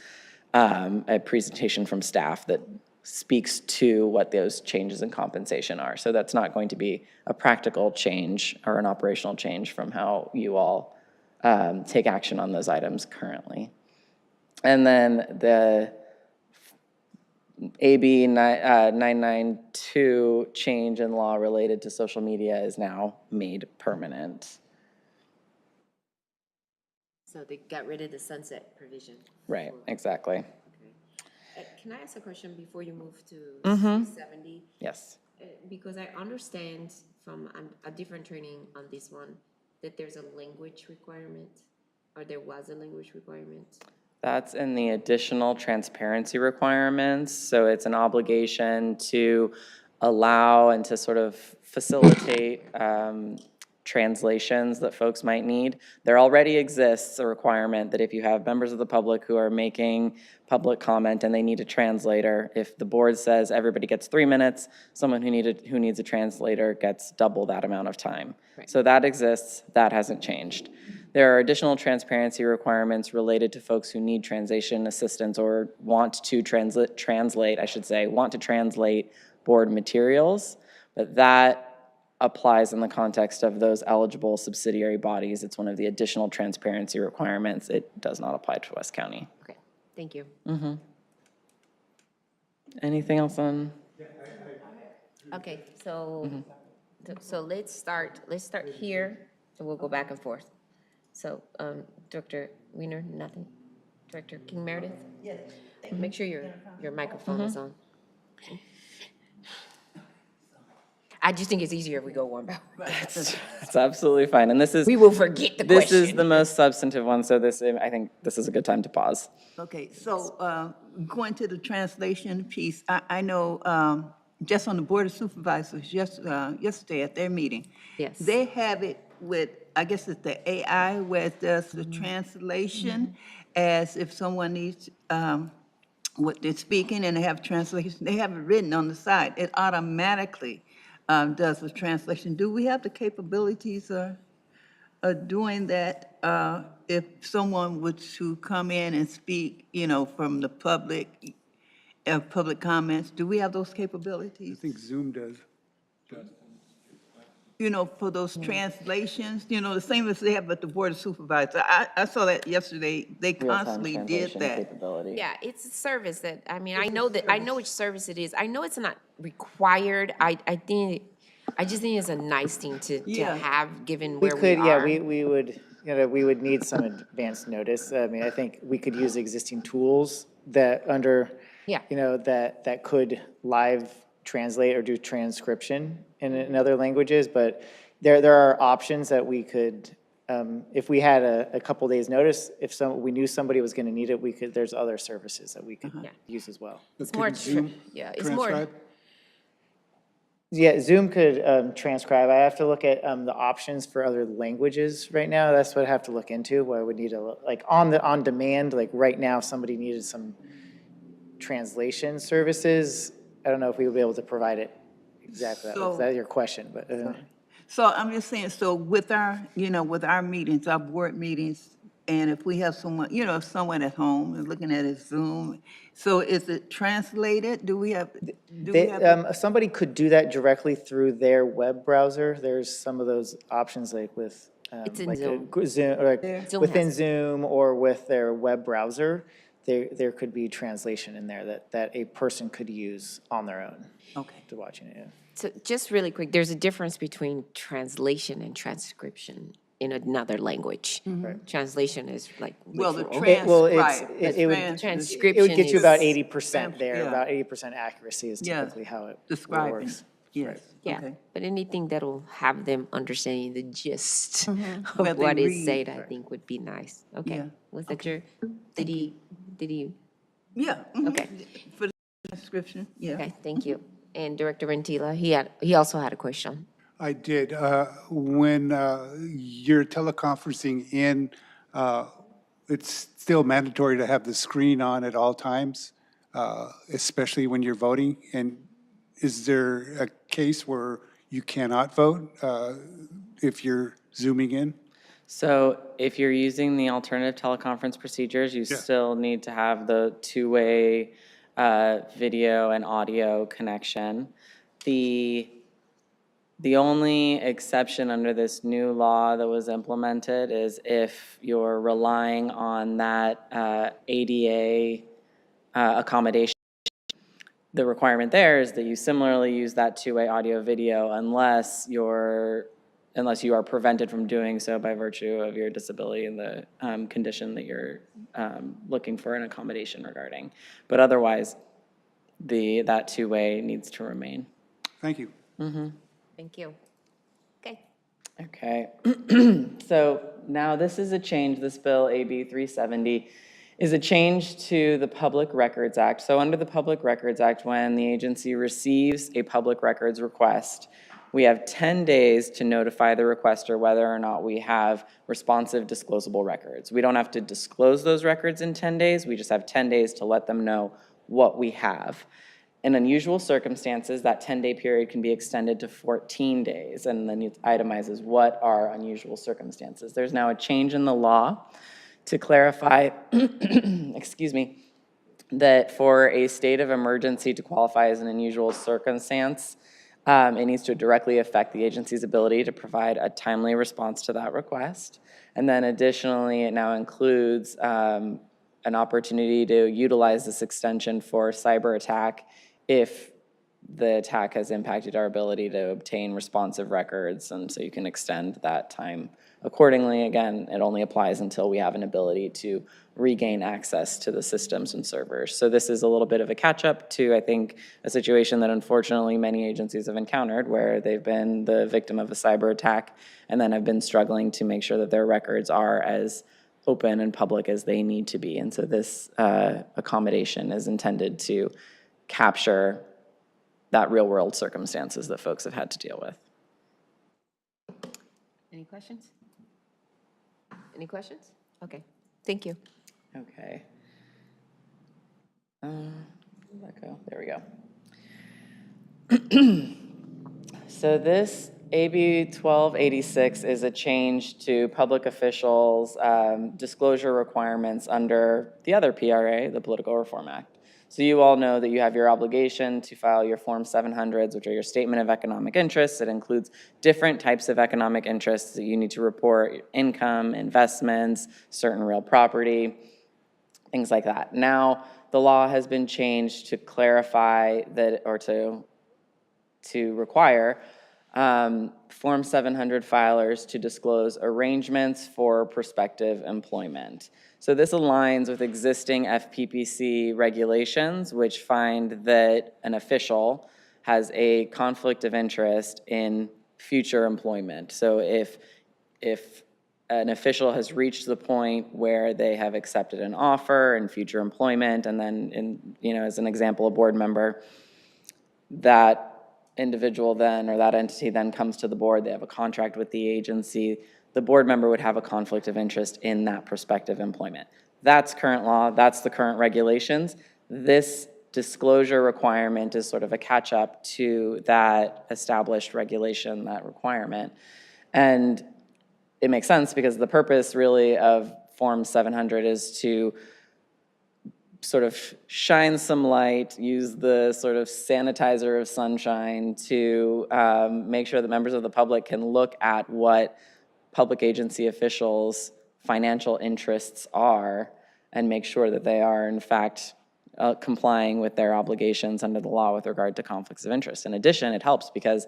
a presentation from staff that speaks to what those changes in compensation are. So that's not going to be a practical change or an operational change from how you all take action on those items currently. And then the AB 992 change in law related to social media is now made permanent. So they got rid of the sunset provision. Right, exactly. Can I ask a question before you move to Mm-hmm. 70? Yes. Because I understand from a different training on this one that there's a language requirement, or there was a language requirement. That's in the additional transparency requirements. So it's an obligation to allow and to sort of facilitate translations that folks might need. There already exists a requirement that if you have members of the public who are making public comment and they need a translator, if the board says everybody gets 3 minutes, someone who needs a translator gets double that amount of time. So that exists, that hasn't changed. There are additional transparency requirements related to folks who need translation assistance or want to translate board materials, but that applies in the context of those eligible subsidiary bodies. It's one of the additional transparency requirements. It does not apply to West County. Okay, thank you. Anything else on? Okay, so, so let's start here, and we'll go back and forth. So, Director Wiener, nothing? Director King Meredith? Yes. Make sure your microphone is on. I just think it's easier if we go one by one. It's absolutely fine, and this is. We will forget the This question. is the most substantive one, so I think this is a good time to pause. Okay, so going to the translation piece, I know just on the Board of Supervisors yesterday at their meeting. Yes. They have it with, I guess it's the AI where it does the translation as if someone needs what they're speaking and they have translation. They have it written on the side. It automatically does the translation. Do we have the capabilities of doing that if someone were to come in and speak, from the public, public comments? Do we have those I capabilities? think Zoom does. For those translations, the same as they have at the Board of Supervisors. I saw that yesterday. They Real-time constantly did translation that. capability. Yeah, it's a service that, I know which service it is. I know it's not required. I just think it's a nice thing to Yeah. have, given We where we could, yeah, are. we would, we would need some advanced notice. I mean, I think we could use existing tools that Yeah. that could live translate or do transcription in other languages, but there are options that we could, if we had a couple days' notice, if we knew somebody was gonna need it, there's other services that we could use as well. It's more, it's more, Transcribe? Yeah, Zoom could transcribe. I have to look at the options for other languages right now. That's what I have to look into, where I would need on demand, like right now, if somebody needed some translation services, I don't know if we would be able to provide it exactly. So- Is that your question? But So I'm just saying, so with our, with our meetings, our board meetings, and if we have someone, if someone at home is looking at his Zoom, so is it translated? Do we have? somebody could do that directly through their web browser. There's some of those options like with It's in like Zoom. Zoom, or Zoom within has- Zoom or with their web browser. There could be translation in there that a person could use on their own. Okay. To watching it. Yeah. so just really quick, there's a difference between translation and transcription in another language. Translation is like Well, the literal. Well, it's, Right. it would, Transcription it would get you is- about 80% there, Yeah. about 80% accuracy is Yeah. typically how it Describing, works. yes. Yeah, Okay. but anything that'll have them understanding the gist What of they what is read. said, I think would be nice. Okay, Yeah. was that your, did he, Yeah. Okay. For the transcription, yeah. okay, thank you. And Director Rentila, he also had a question. I did. When you're teleconferencing in, it's still mandatory to have the screen on at all times, especially when you're voting. And is there a case where you cannot vote if you're zooming in? So if you're using the alternative teleconference procedures, you Yeah. still need to have the two-way video and audio connection. The only exception under this new law that was implemented is if you're relying on that ADA accommodation. The requirement there is that you similarly use that two-way audio video unless you are prevented from doing so by virtue of your disability and the condition that you're looking for an accommodation regarding. But otherwise, that two-way needs to remain. Thank you. Thank you. Okay. Okay. So now this is a change, this bill, AB 370, is a change to the Public Records Act. So under the Public Records Act, when the agency receives a public records request, We have 10 days to notify the requester whether or not we have responsive disclosable records. We don't have to disclose those records in 10 days. We just have 10 days to let them know what we have. In unusual circumstances, that 10-day period can be extended to 14 days, and then it itemizes what are unusual circumstances. There's now a change in the law to clarify, excuse me, that for a state of emergency to qualify as an unusual circumstance, it needs to directly affect the agency's ability to provide a timely response to that request. And then additionally, it now includes an opportunity to utilize this extension for cyber attack if the attack has impacted our ability to obtain responsive records, and so you can extend that time accordingly. Again, it only applies until we have an ability to regain access to the systems and servers. So this is a little bit of a catch-up to, I think, a situation that unfortunately many agencies have encountered where they've been the victim of a cyber attack and then have been struggling to make sure that their records are as open and public as they need to be. And so this accommodation is intended to capture that real-world circumstances that folks have had to deal with. Any questions? Any questions? Okay, thank you. Okay. Where'd that go? There we go. So this AB 1286 is a change to public officials' disclosure requirements under the other PRA, the Political Reform Act. So you all know that you have your obligation to file your Form 700s, which are your statement of economic interests. It includes different types of economic interests that you need to report: income, investments, certain real property, things like that. Now, the law has been changed to clarify that, or to require Form 700 filers to disclose arrangements for prospective employment. So this aligns with existing FPPC regulations, which find that an official has a conflict of interest in future employment. So if an official has reached the point where they have accepted an offer in future employment, and then, as an example, a board member, that individual then, or that entity then comes to the board, they have a contract with the agency, the board member would have a conflict of interest in that prospective employment. That's current law, that's the current regulations. This disclosure requirement is sort of a catch-up to that established regulation, that requirement. And it makes sense because the purpose really of Form 700 is to sort of shine some light, use the sort of sanitizer of sunshine to make sure that members of the public can look at what public agency officials' financial interests are and make sure that they are, in fact, complying with their obligations under the law with regard to conflicts of interest. In addition, it helps because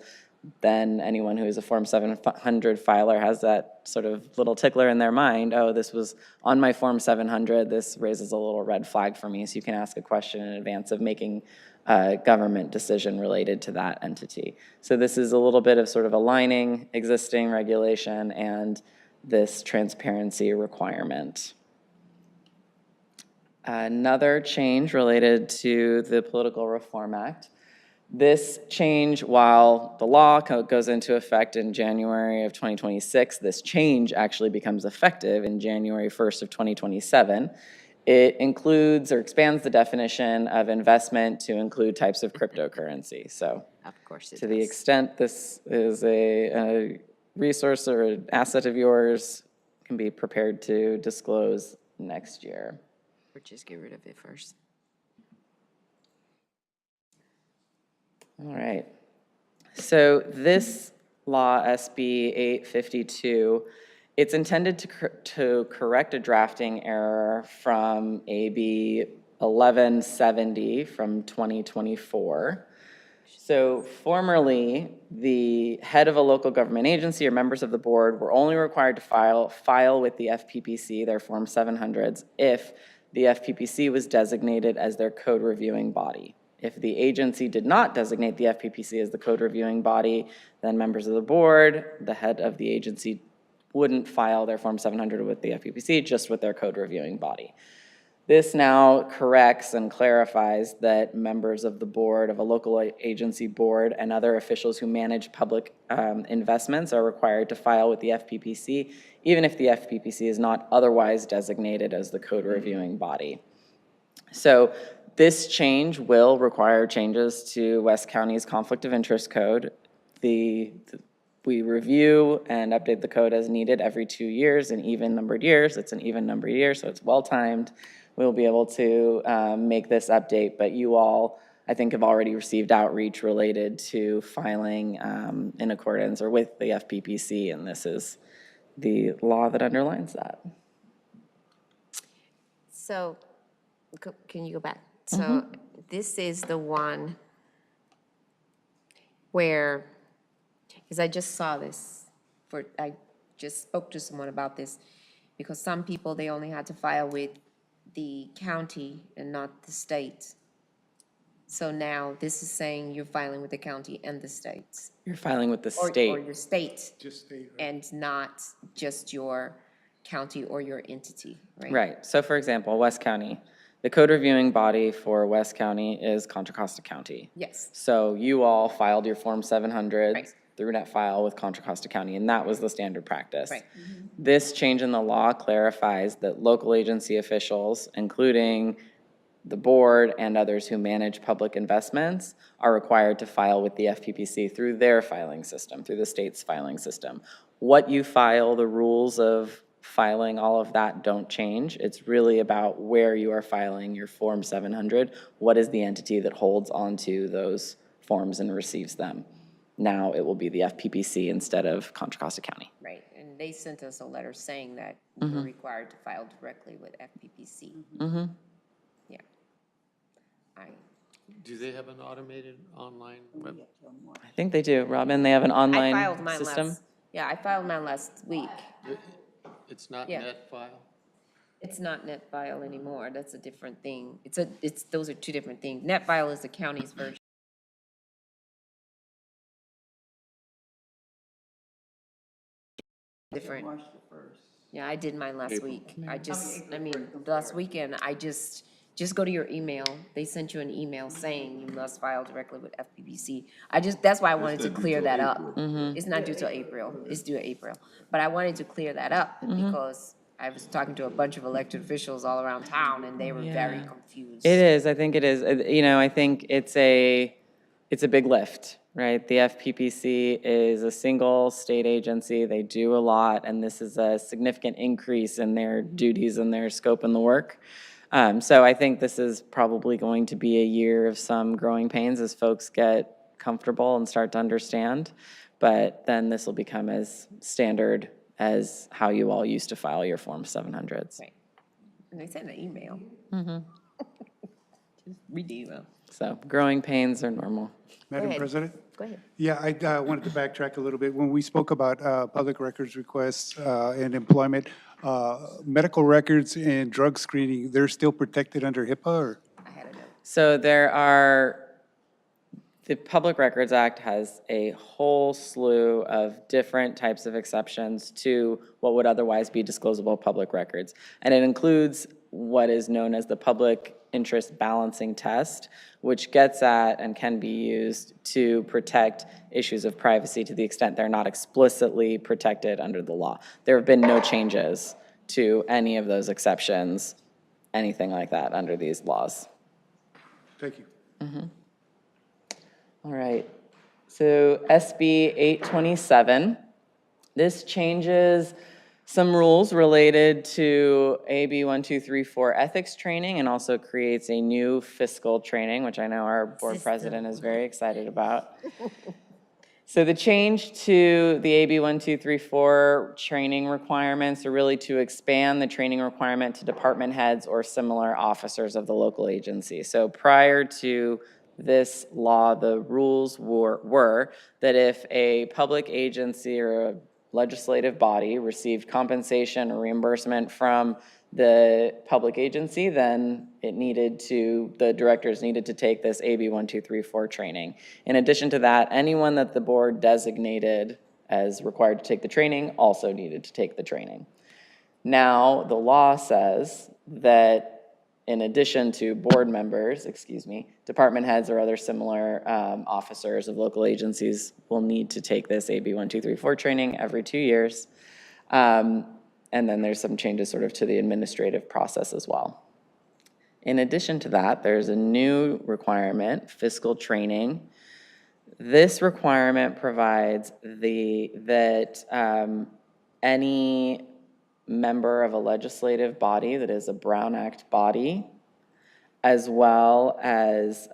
then anyone who is a Form 700 filer has that sort of little tickler in their mind: oh, this was on my Form 700, this raises a little red flag for me, so you can ask a question in advance of making a government decision related to that entity. So this is a little bit of sort of aligning existing regulation and this transparency requirement. Another change related to the Political Reform Act. This change, while the law goes into effect in January of 2026, this change actually becomes effective in January 1st of 2027. It includes or expands the definition of investment to include types of cryptocurrency. So Of course it to the does. extent this is a resource or an asset of yours, can be prepared to disclose next year. Or just get rid of it first. All right. So this law, SB 852, it's intended to correct a drafting error from AB 1170 from 2024. So formerly, the head of a local government agency or members of the board were only required to file with the FPPC, their Form 700s, if the FPPC was designated as their code reviewing body. If the agency did not designate the FPPC as the code reviewing body, then members of the board, the head of the agency, wouldn't file their Form 700 with the FPPC, just with their code reviewing body. This now corrects and clarifies that members of the board, of a local agency board, and other officials who manage public investments are required to file with the FPPC, even if the FPPC is not otherwise designated as the code reviewing body. So this change will require changes to West County's conflict of interest code. We review and update the code as needed every 2 years in even numbered years. It's an even numbered year, so it's well timed. We'll be able to make this update, but you all, I think, have already received outreach related to filing in accordance or with the FPPC, and this is the law that underlines that. So, can you go back? So this is the one where, because I just saw this, I just spoke to someone about this, because some people, they only had to file with the county and not the state. So now this is saying you're filing with the county and the states. You're filing with the Or state. your state, Just state, and not just your county or your entity, right? Right. So for example, West County, the code reviewing body for West County is Contra Costa County. Yes. So you all filed your Form 700 Right. through NetFile with Contra Costa County, and that was the standard practice. Right. This change in the law clarifies that local agency officials, including the board and others who manage public investments, are required to file with the FPPC through their filing system, through the state's filing system. What you file, the rules of filing, all of that don't change. It's really about where you are filing your Form 700. What is the entity that holds onto those forms and receives them? Now it will be the FPPC instead of Contra Costa County. Right, and they sent us a letter saying that we're required to file directly with FPPC. Yeah. Do they have an automated online web? I think they do, Robin. They have an I online filed mine system. last, yeah, I filed mine last week. It's not Yeah. net file? It's not NetFile anymore, that's a different thing. Those are two different things. NetFile is the county's version. Different. Yeah, I did mine last week. Last weekend, I just go to your email. They sent you an email saying you must file directly with FPPC. That's why I wanted to clear that up. It's not due till April, it's due April. But I wanted to clear that up because I was talking to a bunch of elected officials all around town and they were very confused. It is, I think it is. You know, I think it's a big lift, right? The FPPC is a single state agency. They do a lot, and this is a significant increase in their duties and their scope in the work. So I think this is probably going to be a year of some growing pains as folks get comfortable and start to understand. But then this will become as standard as how you all used to file your Form 700s. Right. And they sent an email. Just read the email. So growing pains are normal. Madam ahead. President? Go ahead. Yeah, I wanted to backtrack a little bit. When we spoke about public records requests and employment, medical records and drug screening, they're still protected under HIPAA, or? I had a note. So the Public Records Act has a whole slew of different types of exceptions to what would otherwise be disclosable public records. And it includes what is known as the public interest balancing test, which gets at and can be used to protect issues of privacy to the extent they're not explicitly protected under the law. There have been no changes to any of those exceptions, anything like that under these laws. Thank you. All right, so SB 827, this changes some rules related to AB 1234 ethics training and also creates a new fiscal training, which I know our board president is very excited about. So the change to the AB 1234 training requirements are really to expand the training requirement to department heads or similar officers of the local agency. So prior to this law, the rules were that if a public agency or a legislative body received compensation or reimbursement from the public agency, then the directors needed to take this AB 1234 training. In addition to that, anyone that the board designated as required to take the training also needed to take the training. Now, the law says that in addition to board members, department heads or other similar officers of local agencies will need to take this AB 1234 training every 2 years. And then there's some changes sort of to the administrative process as well. In addition to that, there's a new requirement, fiscal training. This requirement provides that any member of a legislative body that is a Brown Act body, as well as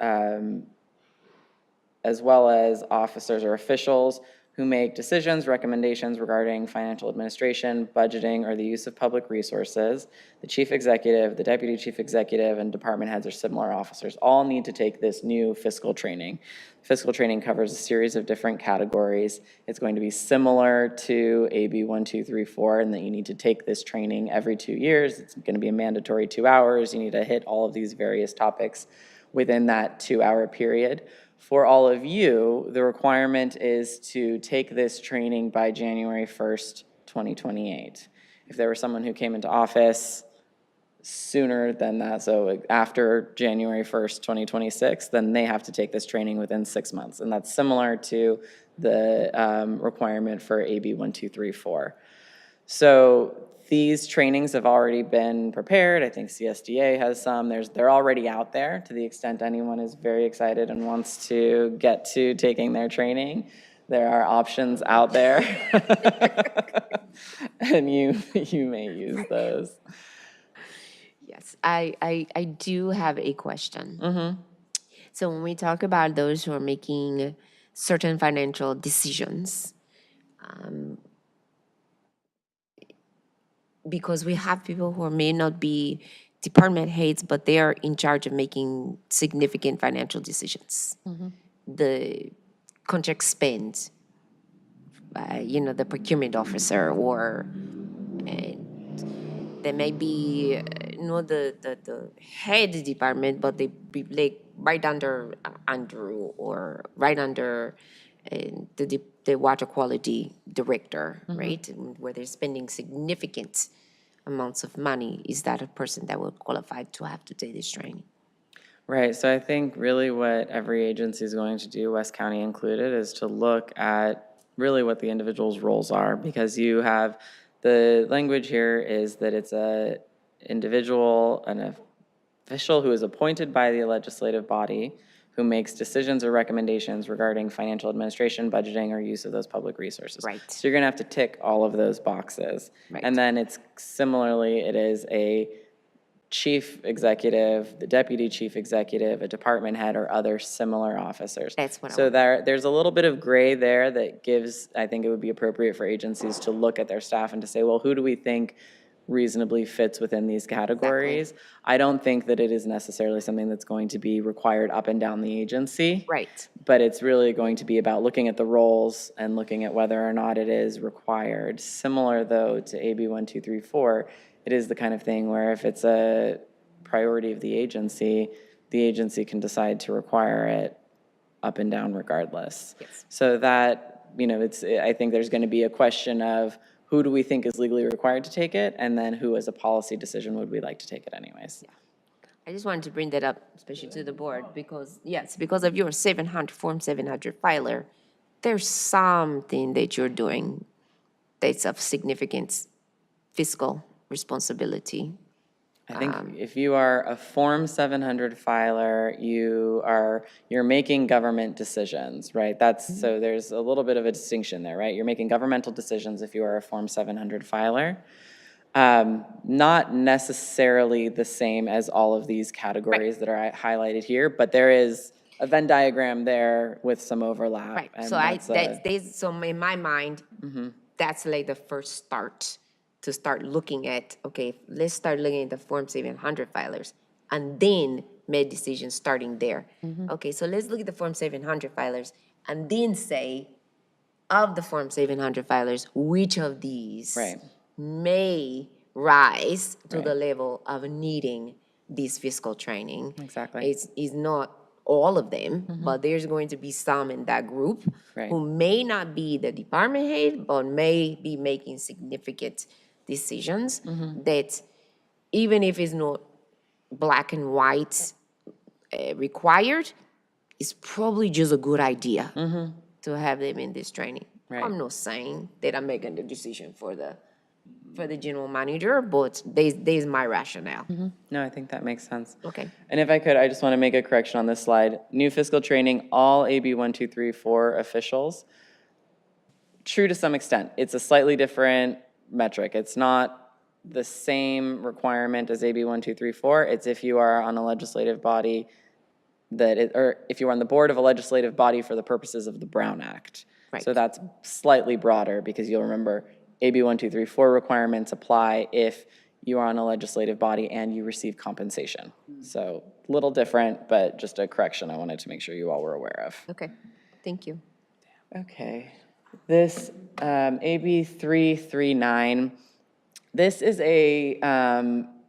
officers or officials who make decisions, recommendations regarding financial administration, budgeting, or the use of public resources. The chief executive, the deputy chief executive, and department heads or similar officers all need to take this new fiscal training. Fiscal training covers a series of different categories. It's going to be similar to AB 1234 in that you need to take this training every 2 years. It's going to be a mandatory 2 hours. You need to hit all of these various topics within that 2-hour period. For all of you, the requirement is to take this training by January 1st, 2028. If there was someone who came into office sooner than that, so after January 1st, 2026, then they have to take this training within 6 months. And that's similar to the requirement for AB 1234. So these trainings have already been prepared. I think CSDA has some. They're already out there to the extent anyone is very excited and wants to get to taking their training. There are options out there. And you may use those. Yes, I do have a question. So when we talk about those who are making certain financial decisions, because we have people who may not be department heads, but they are in charge of making significant financial decisions. The contract spend, the procurement officer, or they may be not the head department, but they be like right under Andrew or right under the water quality director, right? And where they're spending significant amounts of money. Is that a person that would qualify to have to take this training? Right, so I think really what every agency is going to do, West County included, is to look at really what the individual's roles are, because you have, the language here is that it's an individual, an official who is appointed by the legislative body, who makes decisions or recommendations regarding financial administration, budgeting, or use of those public resources. Right. So you're gonna have to tick all of those boxes. Right. And then it is a chief executive, the deputy chief executive, a department head, or other similar officers. That's what I So want. there's a little bit of gray there that gives, I think it would be appropriate for agencies to look at their staff and to say, well, who do we think reasonably fits within these categories? Exactly. I don't think that it is necessarily something that's going to be required up and down the agency. Right. But it's really going to be about looking at the roles and looking at whether or not it is required. Similar, though, to AB 1234, it is the kind of thing where if it's a priority of the agency can decide to require it up and down regardless. Yes. So that, I think there's going to be a question of who do we think is legally required to take it, and then who as a policy decision would we like to take it anyways. Yeah. I just wanted to bring that up, especially to the board, because, yes, because of your Form 700 filer, there's something that you're doing that's of significant fiscal responsibility. I think if you are a Form 700 filer, you're making government decisions, right? So there's a little bit of a distinction there, right? You're making governmental decisions if you are a Form 700 filer. Not necessarily the same as all of these categories that are highlighted here, but there is a Venn diagram there with some overlap. Right, and so in my mind, that's like the first start to start looking at, okay, let's start looking at the Form 700 filers and then make decisions starting there. Okay, so let's look at the Form 700 filers and then say, of the Form 700 filers, which of these may rise to the level of needing this fiscal training. Exactly. It's not all of them, but there's going to be some in that group who may not be the department head, but may be making significant decisions that even if it's not black and white required, it's probably just a good idea to have them in this training. Right. I'm not saying that I'm making the decision for the general manager, but there's my rationale. No, I think that makes sense. Okay. And if I could, I just want to make a correction on this slide. New fiscal training, all AB 1234 officials. True to some extent. It's a slightly different metric. It's not the same requirement as AB 1234. It's if you are on a legislative body or if you're on the board of a legislative body for the purposes of the Brown Act. Right. So that's slightly broader because you'll remember AB 1234 requirements apply if you are on a legislative body and you receive compensation. So a little different, but just a correction I wanted to make sure you all were aware of. Okay, thank you. Okay, this AB 339, this is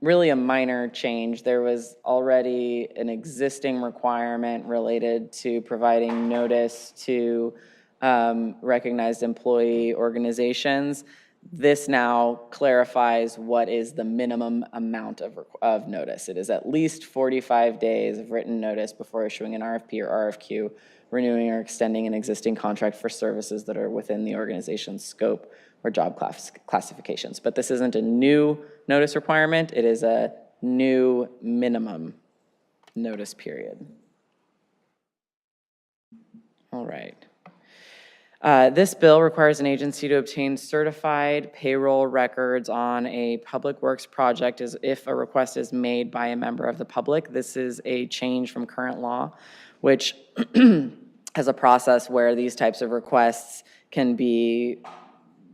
really a minor change. There was already an existing requirement related to providing notice to recognized employee organizations. This now clarifies what is the minimum amount of notice. It is at least 45 days of written notice before issuing an RFP or RFQ, renewing or extending an existing contract for services that are within the organization's scope or job classifications. But this isn't a new notice requirement. It is a new minimum notice period. All right. This bill requires an agency to obtain certified payroll records on a public works project as if a request is made by a member of the public. This is a change from current law, which has a process where these types of requests can be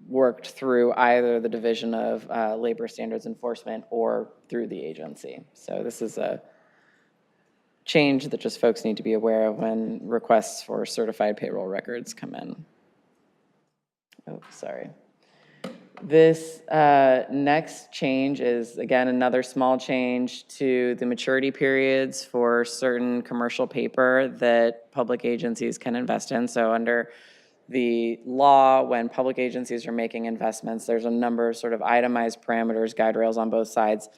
worked through either the Division of Labor Standards Enforcement or through the agency. So this is a change that just folks need to be aware of when requests for certified payroll records come in. Oh, sorry. This next change is, again, another small change to the maturity periods for certain commercial paper that public agencies can invest in. So under the law, when public agencies are making investments, there's a number of sort of itemized parameters, guide rails on both sides,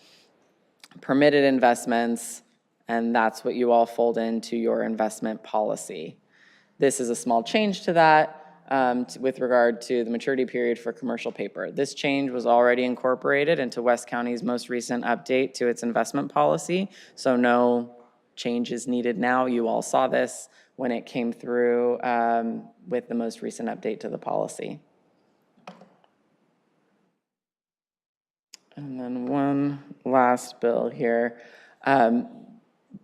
permitted investments, and that's what you all fold into your investment policy. This is a small change to that with regard to the maturity period for commercial paper. This change was already incorporated into West County's most recent update to its investment policy, so no change is needed now. You all saw this when it came through with the most recent update to the policy. And then one last bill here.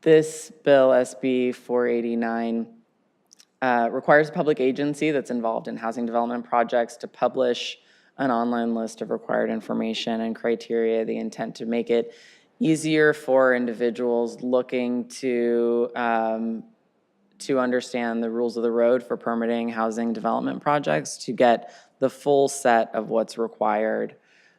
This bill, SB 489, requires a public agency that's involved in housing development projects to publish an online list of required information and criteria, the intent to make it easier for individuals looking to understand the rules of the road for permitting housing development projects to get the full set of what's required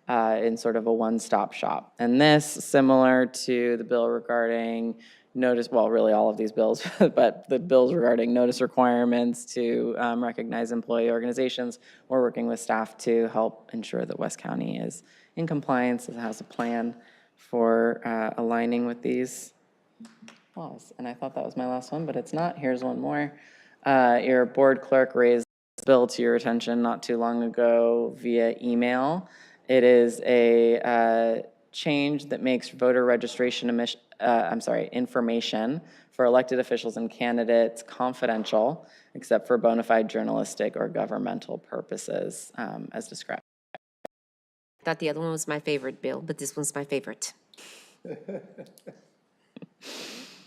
in sort of a one-stop shop. And this, similar to the bill regarding notice, well, really all of these bills, but the bills regarding notice requirements to recognize employee organizations, we're working with staff to help ensure that West County is in compliance and has a plan for aligning with these laws. And I thought that was my last one, but it's not. Here's one more. Your board clerk raised this bill to your attention not too long ago via email. It is a change that makes voter registration information for elected officials and candidates confidential, except for bona fide journalistic or governmental purposes, as described. I thought the other one was my favorite bill, but this one's my favorite.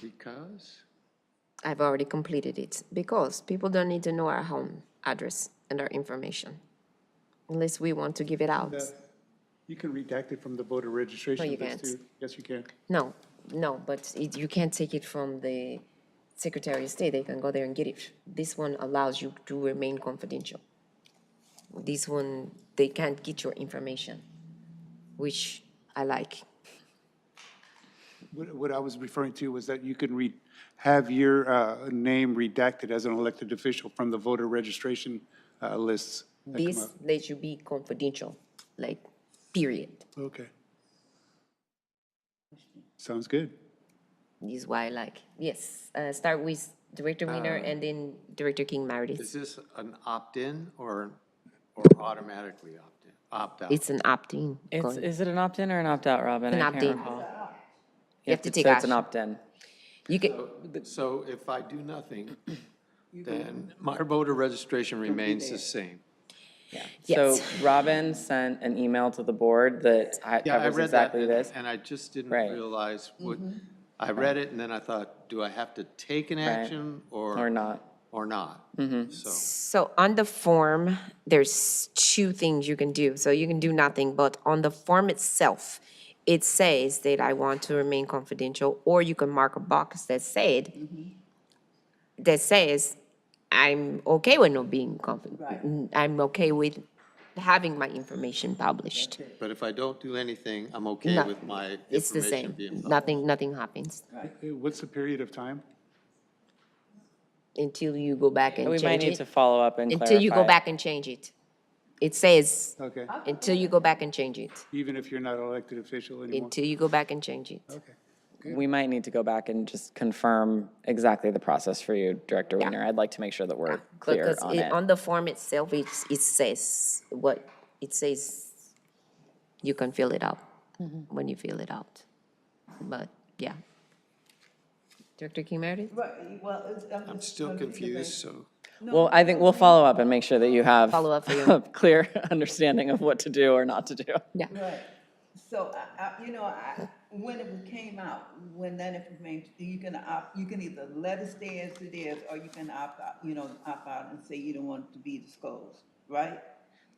Because? I've already completed it. Because people don't need to know our home address and our information, unless we want to give it out. You can redact it from the voter registration No, you list can't. too. Yes, you can. No, but you can't take it from the Secretary of State. They can go there and get it. This one allows you to remain confidential. This one, they can't get your information, which I like. What I was referring to was that you can have your name redacted as an elected official from the voter registration lists. that come This up. lets you be confidential, like, period. Okay. Sounds good. This is why I like, yes, start with Director Weiner and then Director King Is Meredith. this an opt-in or automatically opt-in, opt-out? It's an opt-in. Go ahead. Is it an opt-in or an opt-out, Robin? An I can't opt-in. recall. You have to take So it's an action. opt-in. You can, So if I do nothing, then my voter registration remains the same. So Yes. Robin sent an email to the board that Yeah, I covers read that, exactly this. and I just didn't Right. realize what, I read it, and then I thought, do I have to take an action Or not. or not? So, so on the form, there's two things you can do. So you can do nothing, but on the form itself, it says that I want to remain confidential, or you can mark a box that says, I'm okay with not being confident. I'm okay with having my information published. but if I don't do anything, I'm okay No, with my It's the information same. being published. Nothing happens What's the period of time? until you go back and We might change need to it. follow up and clarify. Until you go back and change it. It says, Okay, until you go back and change it. even if you're not an elected official anymore? Until you go back and change it. Okay. We might need to go back and just confirm exactly the process for you, Director Yeah. Weiner. I'd like to make sure that we're clear Because on it. on the form itself, it says what, it says you can fill it out when you fill it out. But, yeah. Director King Meredith? Right, well, I'm still confused, so. Well, I think we'll follow up and make sure that you have Follow up for you. a clear understanding of what to do or not to do. Yeah. Right. So, when it came out, when that information, you can either let it stay as it is, or you can opt out, opt out and say you don't want it to be disclosed, right?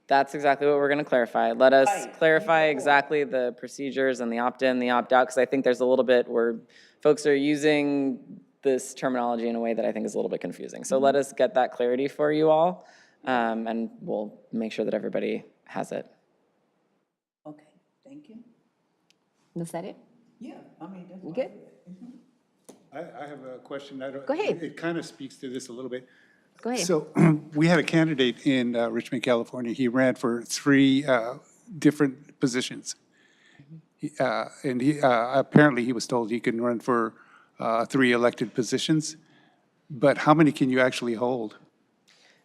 That's exactly what we're going to clarify. Let us Right. clarify exactly the procedures and the opt-in, the opt-out, because I think there's a little bit where folks are using this terminology in a way that I think is a little bit confusing. So let us get that clarity for you all, and we'll make sure that everybody has it. Okay, thank you. Is that it? Yeah, that's. You good? I have a question. Go ahead. It kind of speaks to this a little bit. Go ahead. So we had a candidate in Richmond, California. He ran for 3 different positions. And apparently he was told he can run for 3 elected positions. But how many can you actually hold?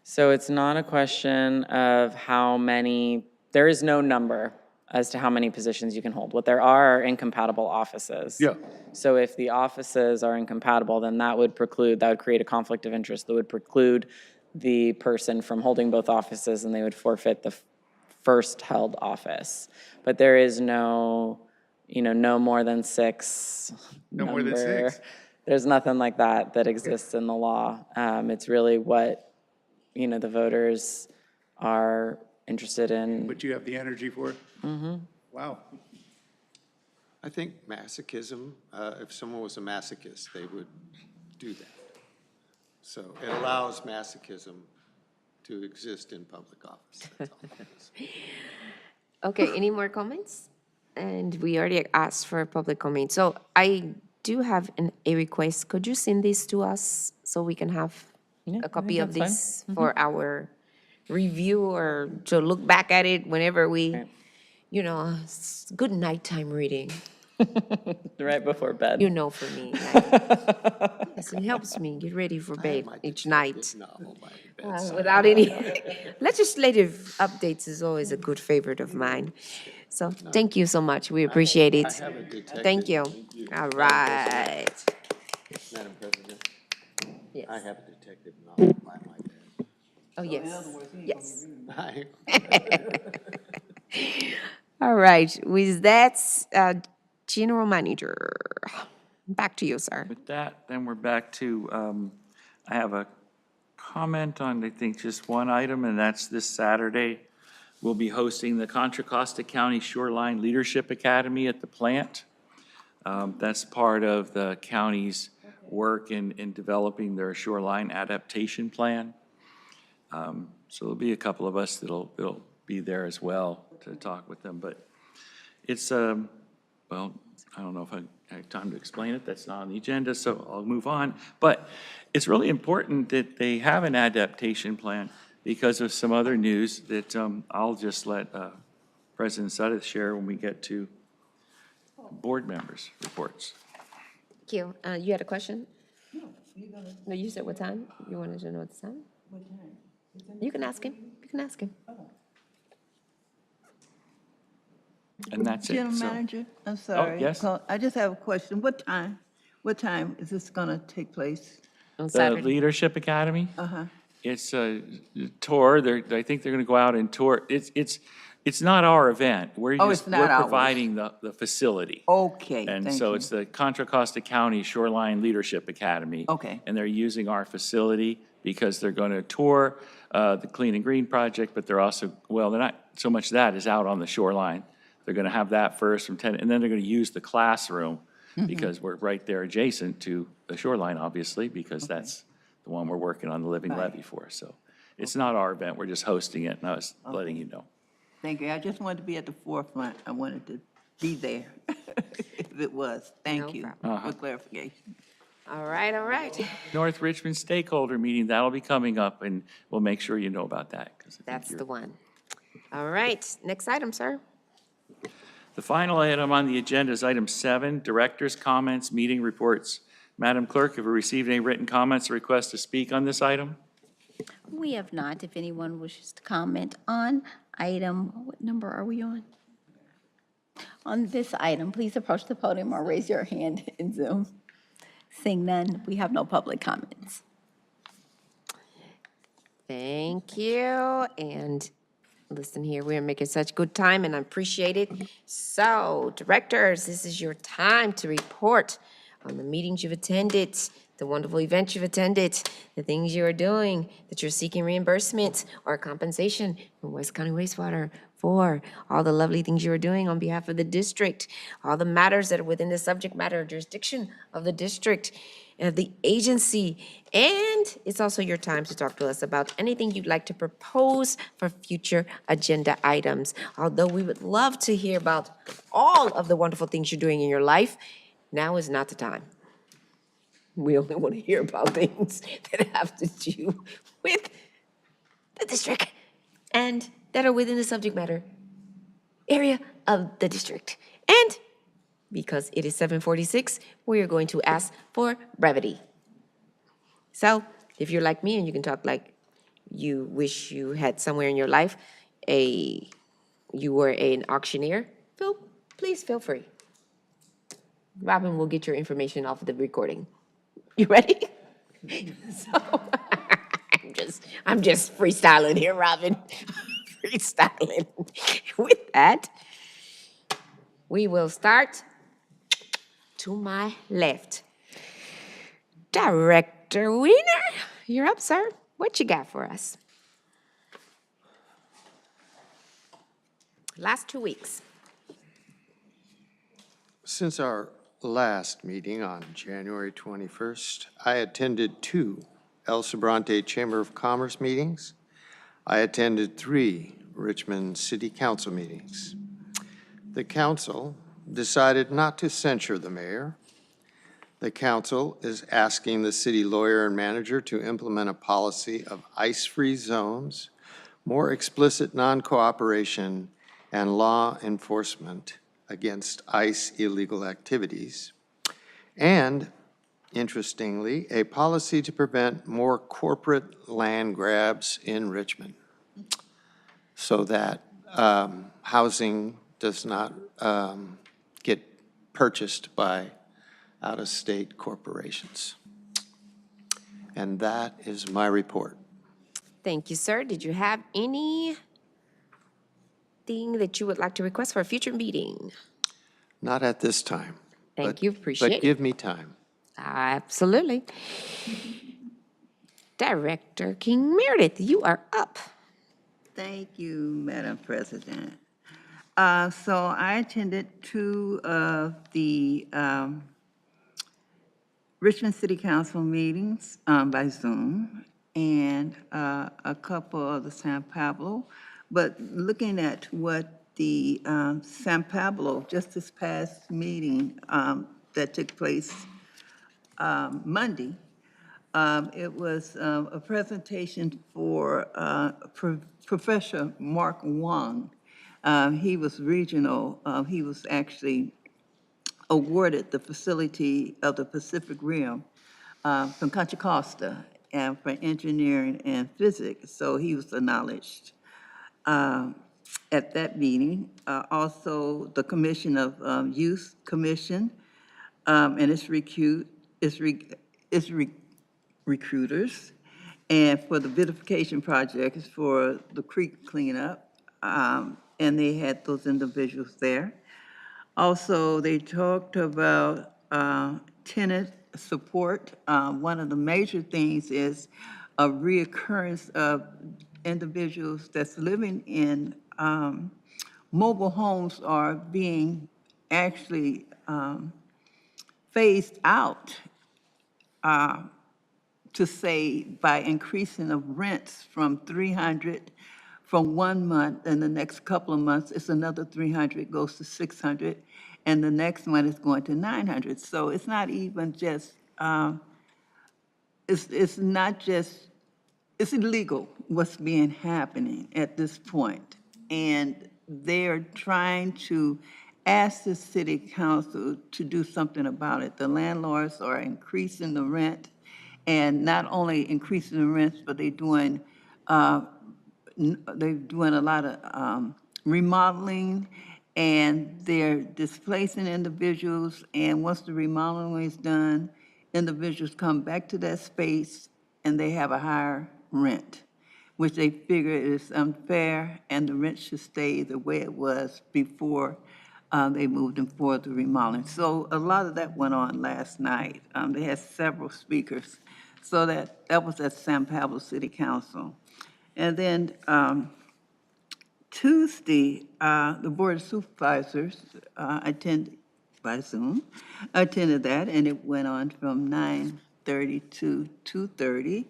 So it's not a question of how many, there is no number as to how many positions you can hold. What there are incompatible offices. Yeah. So if the offices are incompatible, then that would create a conflict of interest that would preclude the person from holding both offices, and they would forfeit the first held office. But there is no more than 6 No more than number. 6? There's nothing like that exists in the law. It's really what, the voters are interested in. But you have the energy for it? Mm-hmm. Wow. I think masochism, if someone was a masochist, they would do that. So it allows masochism to exist in public office. That's all it is. Okay, any more comments? And we already asked for public comment. So I do have a request. Could you send this to us so we can have a copy of this for our review or to look back at it whenever we, good nighttime reading, Right before bed. for me. Yes, it helps me get ready for bed My each detective night. novel by the bedside. Without any legislative updates is always a good favorite of mine. So thank you so much. We appreciate I it. have a detective. Thank you. All right. Madam President, Yes. I have a detective novel by my bed. Oh, yes. Yes. I- All right. With that, General Manager, back to you, sir. With that, then we're back to, I have a comment on, I think, just one item, and that's this Saturday. We'll be hosting the Contra Costa County Shoreline Leadership Academy at the plant. That's part of the county's work in developing their shoreline adaptation plan. So there'll be a couple of us that'll be there as well to talk with them. But it's, well, I don't know if I have time to explain it. That's not on the agenda, so I'll move on. But it's really important that they have an adaptation plan because of some other news that I'll just let President Suddeth share when we get to board members' reports. Thank you. You had a question? No, you said what time? You wanted to know what time? You can ask him. You can ask him. And that's it. General So, Manager, I'm sorry. yes? I just have a question. What time is this going to take place? On the Saturday. Leadership Academy, Uh-huh. it's a tour. I think they're going to go out and tour. It's not our event. We're Oh, just, it's not we're ours. providing the facility. Okay, And thank so you. it's the Contra Costa County Shoreline Leadership Academy. Okay. And they're using our facility because they're going to tour the Clean and Green Project, but they're also, well, they're not, so much of that is out on the shoreline. They're going to have that first from 10, and then they're going to use the classroom because we're right there adjacent to the shoreline, obviously, because that's the one we're working on the living Right. levee for. So it's not our event. We're just hosting it, and I was letting you know. Thank you. I just wanted to be at the forefront. I wanted to be there if it was. No Thank you problem. for clarification. All right, all right. North Richmond stakeholder meeting, that'll be coming up, and we'll make sure you know about that. 'cause I think That's you're- the one. All right, next item, sir. The final item on the agenda is item 7, directors' comments, meeting reports. Madam Clerk, have we received any written comments or requests to speak on this item? We have not. If anyone wishes to comment on item, what number are we on? On this item, please approach the podium or raise your hand in Zoom. Seeing none, we have no public comments. Thank you, and listen here, we're making such good time, and I appreciate it. So, directors, this is your time to report on the meetings you've attended, the wonderful events you've attended, the things you are doing, that you're seeking reimbursement or compensation from West County Wastewater for, all the lovely things you are doing on behalf of the district, all the matters that are within the subject matter jurisdiction of the district, of the agency, and it's also your time to talk to us about anything you'd like to propose for future agenda items. Although we would love to hear about all of the wonderful things you're doing in your life, now is not the time. We only want to hear about things that have to do with the district and that are within the subject matter area of the district. And because it is 7:46, we are going to ask for brevity. So if you're like me and you can talk like you wish you had somewhere in your life, you were an auctioneer, please feel free. Robin will get your information off of the recording. You ready? So I'm just freestyling here, Robin. Freestyling. With that, we will start to my left. Director Wiener, you're up, sir. What you got for us? Last 2 weeks. Since our last meeting on January 21st, I attended 2 El Sobrante Chamber of Commerce meetings. I attended 3 Richmond City Council meetings. The council decided not to censure the mayor. The council is asking the city lawyer and manager to implement a policy of ice-free zones, more explicit non-cooperation, and law enforcement against ICE illegal activities, and, interestingly, a policy to prevent more corporate land grabs in Richmond so that housing does not get purchased by out-of-state corporations. And that is my report. Thank you, sir. Did you have anything that you would like to request for a future meeting? Not at this time. Thank but- you, appreciate But it. give me time. Absolutely. Director King Meredith, you are up. Thank you, Madam President. So I attended 2 of the Richmond City Council meetings by Zoom and a couple of the San Pablo. But looking at what the San Pablo, just this past meeting that took place Monday, it was a presentation for Professor Mark Wong. He was regional, he was actually awarded the facility of the Pacific Rim from Contra Costa and for engineering and physics, so he was acknowledged at that meeting. Also, the Commission of Youth Commission and its recruiters, and for the beautification projects for the creek cleanup, and they had those individuals there. Also, they talked about tenant support. One of the major things is a reoccurrence of individuals that's living in mobile homes are being actually phased out to say by increasing of rents from 300 from 1 month, and the next couple of months, it's another 300, goes to 600, and the next one is going to 900. So it's not even just, it's not just, it's illegal what's being happening at this point. And they're trying to ask the city council to do something about it. The landlords are increasing the rent, and not only increasing the rents, but they're doing a lot of remodeling, and they're displacing individuals, and once the remodeling is done, individuals come back to that space and they have a higher rent, which they figure is unfair, and the rent should stay the way it was before they moved them for the remodeling. So a lot of that went on last night. They had several speakers. So that was at San Pablo City Council. And then Tuesday, the Board of Supervisors attended by Zoom, attended that, and it went on from 9:30 to 2:30.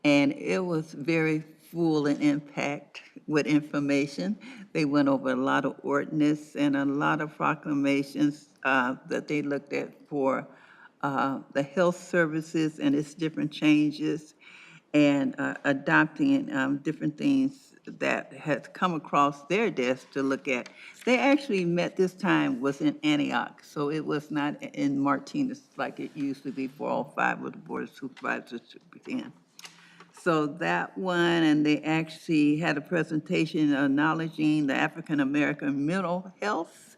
And it was very full and impact with information. They went over a lot of ordinance and a lot of proclamations that they looked at for the health services and its different changes, and adopting different things that had come across their desk to look at. They actually met this time was in Antioch, so it was not in Martinez like it used to be for all 5 of the Board of Supervisors to begin. So that one, and they actually had a presentation acknowledging the African American Mental Health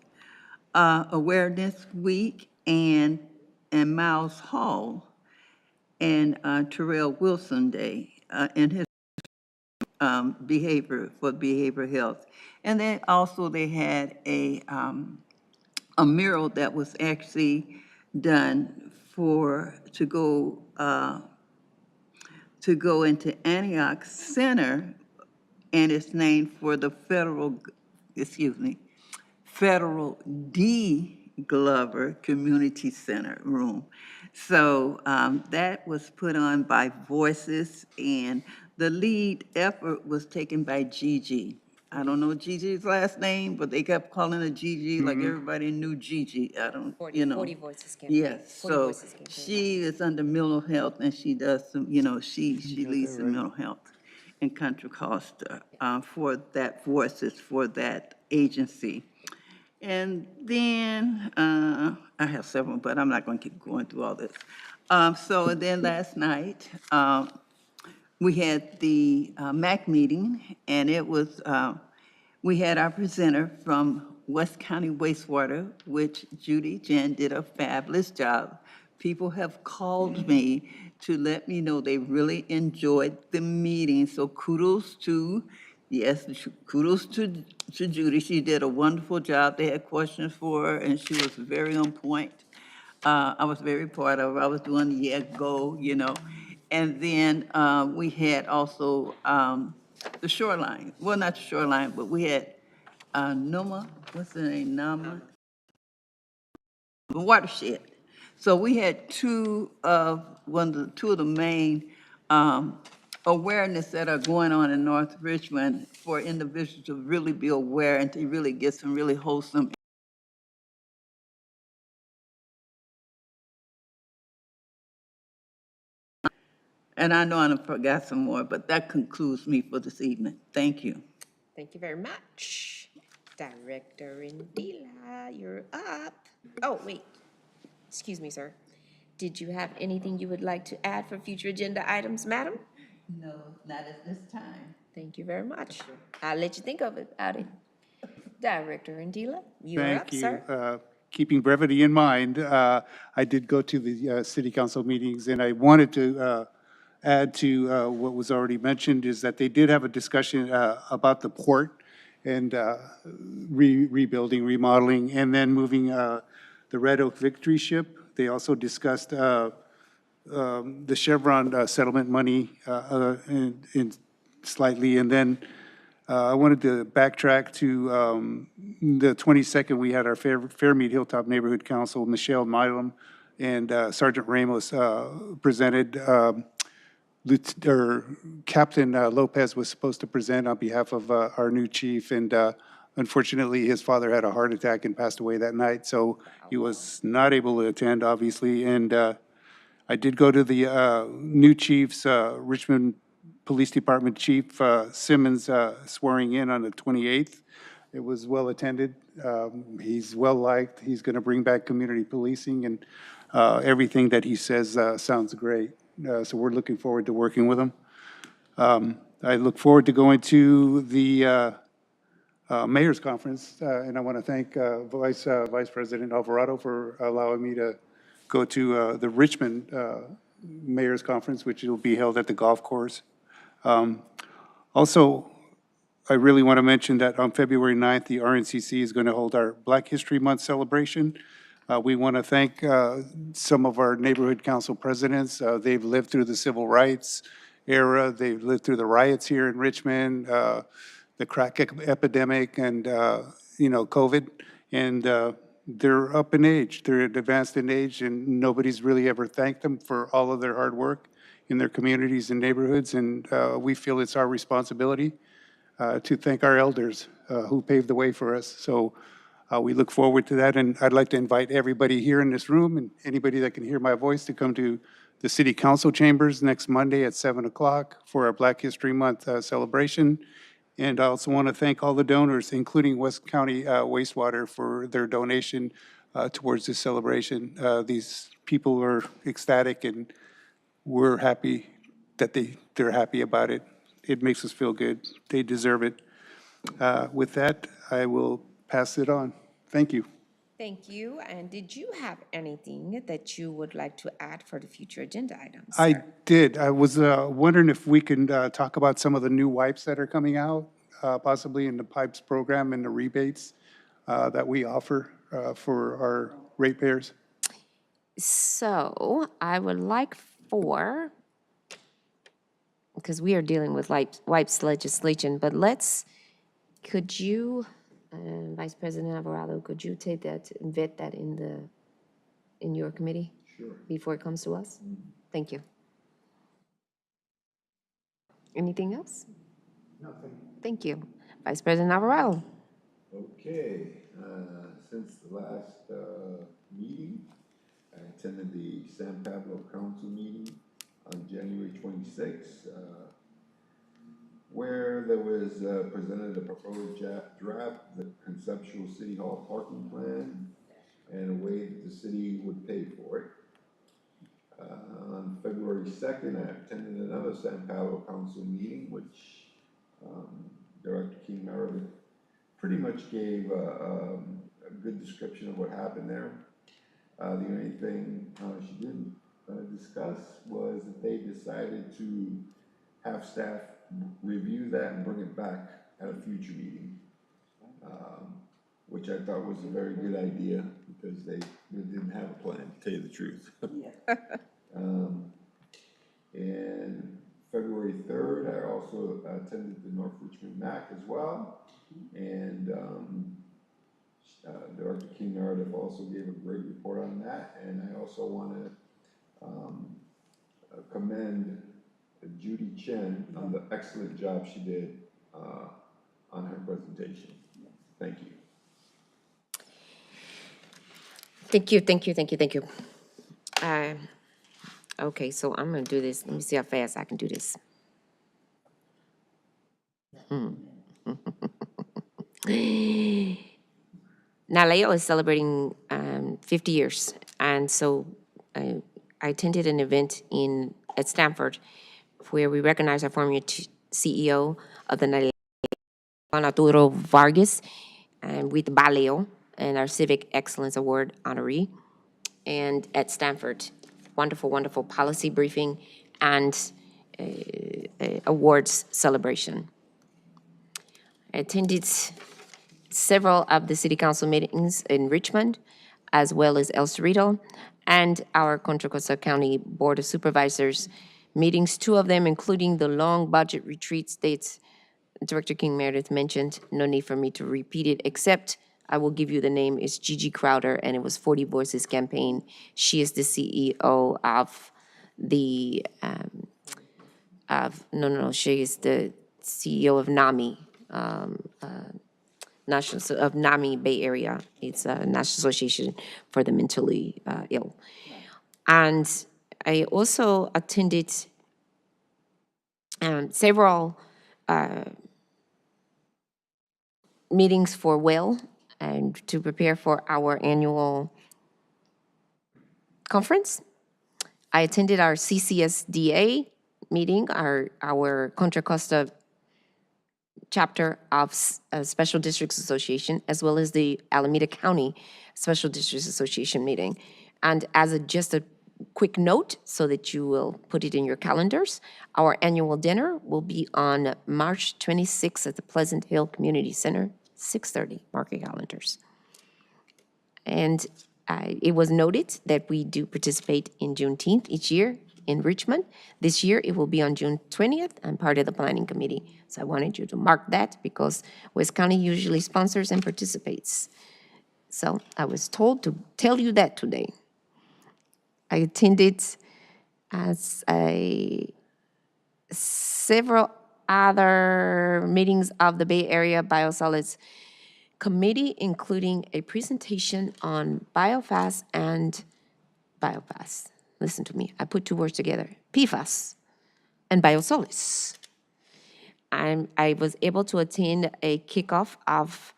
Awareness Week, and Miles Hall and Terrell Wilson Day in his behavioral health. And then also they had a mural that was actually done to go into Antioch Center, and it's named for the Federal D. Glover Community Center room. So that was put on by Voices, and the lead effort was taken by Gigi. I don't know Gigi's last name, but they kept calling her Gigi, like everybody knew Gigi. I don't, 40 Voices campaign. Yes, 40 so Voices campaign. she is under mental health, and she does some, she leads the mental health in Contra Costa for that Voices, for that agency. And then, I have several, but I'm not going to keep going through all this. So then last night, we had the MAC meeting, and it was, we had our presenter from West County Wastewater, which Judy Jen did a fabulous job. People have called me to let me know they really enjoyed the meeting, so kudos to Judy. She did a wonderful job. They had questions for her, and she was very on point. I was very proud of her. I was doing, go, And then we had also the shoreline. Well, not the shoreline, but we had Noma, what's the name, Nama? The watershed. So we had two of the main awareness that are going on in North Richmond for individuals to really be aware and to really get some really wholesome. And I know I forgot some more, but that concludes me for this evening. Thank you. Thank you very much. Director Indila, you're up. Oh, wait, excuse me, sir. Did you have anything you would like to add for future agenda items, madam? No, not at this time. Thank you very much. I'll let you think of it, Addie. Director Andila, you're Thank up, you. sir. Keeping brevity in mind, I did go to the city council meetings, and I wanted to add to what was already mentioned, is that they did have a discussion about the port and rebuilding, remodeling, and then moving the Red Oak Victory ship. They also discussed the Chevron settlement money in slightly, and then I wanted to backtrack to the 22nd, we had our Fairmead Hilltop Neighborhood Council, Michelle Milam and Sergeant Ramos presented. Captain Lopez was supposed to present on behalf of our new chief, and unfortunately, his father had a heart attack and passed away that night, so he was not able to attend, obviously. And I did go to the new chief's, Richmond Police Department Chief Simmons swearing in on the 28th. It was well attended. He's well liked. He's going to bring back community policing, and everything that he says sounds great. So we're looking forward to working with him. I look forward to going to the mayor's conference, and I want to thank Vice President Alvarado for allowing me to go to the Richmond mayor's conference, which will be held at the golf course. Also, I really want to mention that on February 9th, the RNCC is going to hold our Black History Month celebration. We want to thank some of our neighborhood council presidents. They've lived through the civil rights era. They've lived through the riots here in Richmond, the crack epidemic, and, COVID. And they're up in age. They're advanced in age, and nobody's really ever thanked them for all of their hard work in their communities and neighborhoods, and we feel it's our responsibility to thank our elders who paved the way for us. So we look forward to that, and I'd like to invite everybody here in this room and anybody that can hear my voice to come to the City Council chambers next Monday at 7 o'clock for our Black History Month celebration. And I also want to thank all the donors, including West County Wastewater, for their donation towards this celebration. These people are ecstatic, and we're happy that they're happy about it. It makes us feel good. They deserve it. With that, I will pass it on. Thank you. Thank you. And did you have anything that you would like to add for the future agenda items, I sir? did. I was wondering if we can talk about some of the new wipes that are coming out, possibly in the PIPES program and the rebates that we offer for our ratepayers. So I would like for, because we are dealing with wipes legislation, but could you, Vice President Alvarado, could you take that and vet that in your committee? Sure. Before it comes to us? Thank you. Anything else? Nothing. Thank you. Vice President Alvarado. Okay, since the last meeting, I attended the San Pablo Council meeting on January 26th, where there was presented a proposed draft, the conceptual city hall parking plan, and a way that the city would pay for it. On February 2nd, I attended another San Pablo Council meeting, which Director King Meredith pretty much gave a good description of what happened there. The only thing she didn't discuss was that they decided to have staff review that and bring it back at a future meeting, which I thought was a very good idea because they didn't have a plan, to tell you the truth. And February 3rd, I also attended the North Richmond MAC as well. And Director King Meredith also gave a great report on that. And I also want to commend Judy Chen on the excellent job she did on her presentation. Thank you. Thank you, thank you, thank you, thank you. Okay, so I'm gonna do this. Let me see how fast I can do this. Naleo is celebrating 50 years And so I attended an event at Stanford where we recognized our former CEO of the Juan Arturo Vargas and with Baleo and our Civic Excellence Award honoree. And at Stanford, wonderful, wonderful policy briefing and awards celebration. I attended several of the city council meetings in Richmond, as well as El Cerrito, and our Contra Costa County Board of Supervisors meetings, 2 of them, including the long budget retreat dates Director King Meredith mentioned. No need for me to repeat it, except I will give you the name. It's Gigi Crowder, and it was 40 Voices campaign. She is the CEO of the, she is the CEO of NAMI, of NAMI Bay Area. It's a National Association for the Mentally Ill. And I also attended several meetings for WELL and to prepare for our annual conference. I attended our CCSDA meeting, our Contra Costa chapter of Special Districts Association, as well as the Alameda County Special Districts Association meeting. And as just a quick note, so that you will put it in your calendars, our annual dinner will be on March 26th at the Pleasant Hill Community Center, 6:30, mark your calendars. And it was noted that we do participate in Juneteenth each year in Richmond. This year, it will be on June 20th. I'm part of the planning committee. So I wanted you to mark that because West County usually sponsors and participates. So I was told to tell you that today. I attended several other meetings of the Bay Area Biosolids Committee, including a presentation on BioFast and BioFast. Listen to me, I put 2 words together, PFAS and biosolids. I was able to attend a kickoff of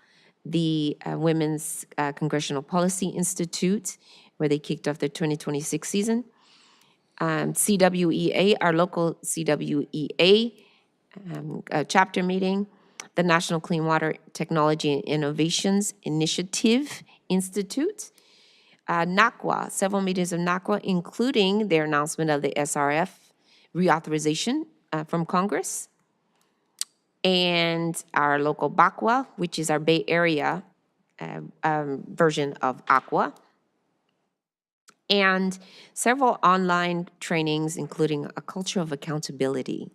the Women's Congressional Policy Institute, where they kicked off their 2026 season. CWEA, our local CWEA chapter meeting, the National Clean Water Technology and Innovations Initiative Institute, NACWA, several meetings of NACWA, including their announcement of the SRF reauthorization from Congress, and our local BACWA, which is our Bay Area version of ACWA, and several online trainings, including a culture of accountability,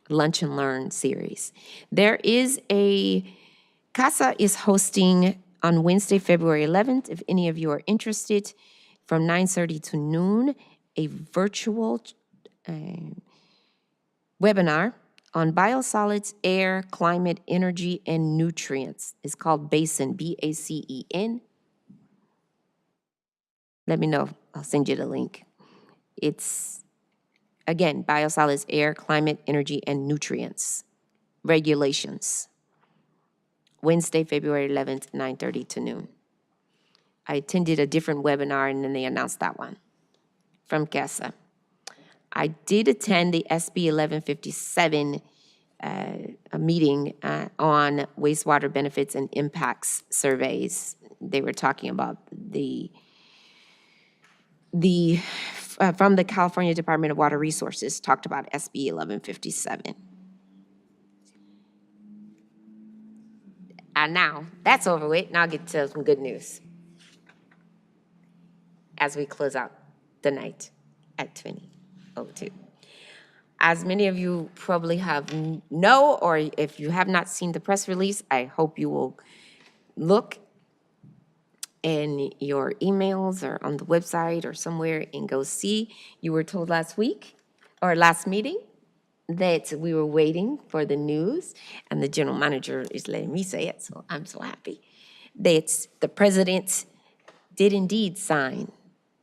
Lunch and Learn series. There is CASA is hosting on Wednesday, February 11th, if any of you are interested, from 9:30 to noon, a virtual webinar on biosolids, air, climate, energy, and nutrients. It's called BACEN, B-A-C-E-N. Let me know. I'll send you the link. It's, again, biosolids, air, climate, energy, and nutrients. Regulations. Wednesday, February 11th, 9:30 to noon. I attended a different webinar, and then they announced that one from CASA. I did attend the SB 1157 a meeting on wastewater benefits and impacts surveys. They were talking about from the California Department of Water Resources, talked about SB 1157. And now, that's over with. Now I'll get to some good news as we close out the night at 20:02. As many of you probably know, or if you have not seen the press release, I hope you will look in your emails or on the website or somewhere and go see. You were told last week, or last meeting, that we were waiting for the news, and the general manager is letting me say it, so I'm so happy, that the president did indeed sign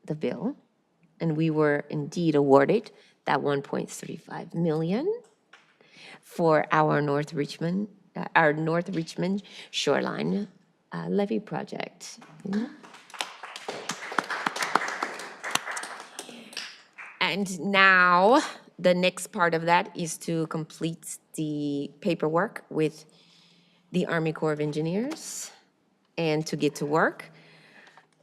the bill, and we were indeed awarded that $1.35 million for our North Richmond shoreline levee project. And now, the next part of that is to complete the paperwork with the Army Corps of Engineers and to get to work.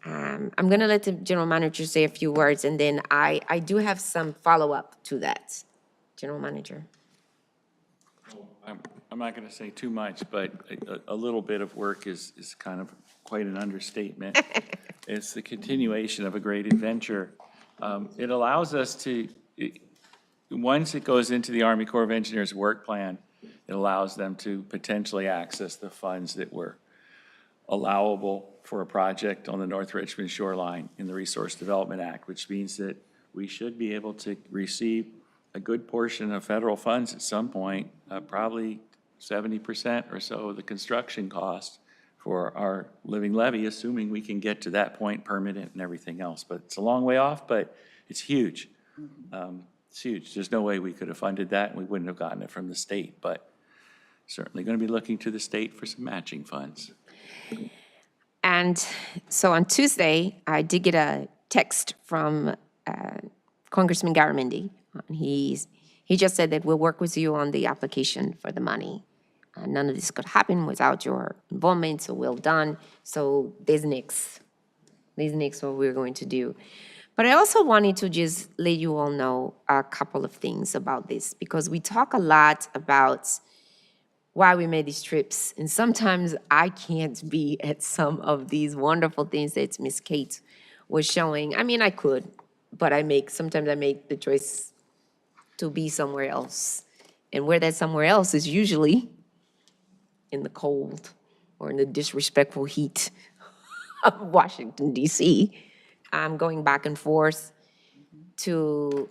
I'm going to let the general manager say a few words, and then I do have some follow-up to that. General manager. I'm not going to say too much, but a little bit of work is kind of quite an understatement. It's the continuation of a great adventure. It allows us to, once it goes into the Army Corps of Engineers work plan, it allows them to potentially access the funds that were allowable for a project on the North Richmond shoreline in the Resource Development Act, which means that we should be able to receive a good portion of federal funds at some point, probably 70% or so of the construction cost for our living levy, assuming we can get to that point, permanent and everything else. But it's a long way off, but it's huge. It's huge. There's no way we could have funded that, and we wouldn't have gotten it from the state, but certainly going to be looking to the state for some matching funds. And so on Tuesday, I did get a text from Congressman Garamendi. He just said that we'll work with you on the application for the money. None of this could happen without your involvement, so well done. So there's next what we're going to do. But I also wanted to just let you all know a couple of things about this, because we talk a lot about why we made these trips. And sometimes I can't be at some of these wonderful things that Miss Kate was showing. I mean, I could, but sometimes I make the choice to be somewhere else. And where that somewhere else is usually in the cold or in the disrespectful heat of Washington, D.C. I'm going back and forth to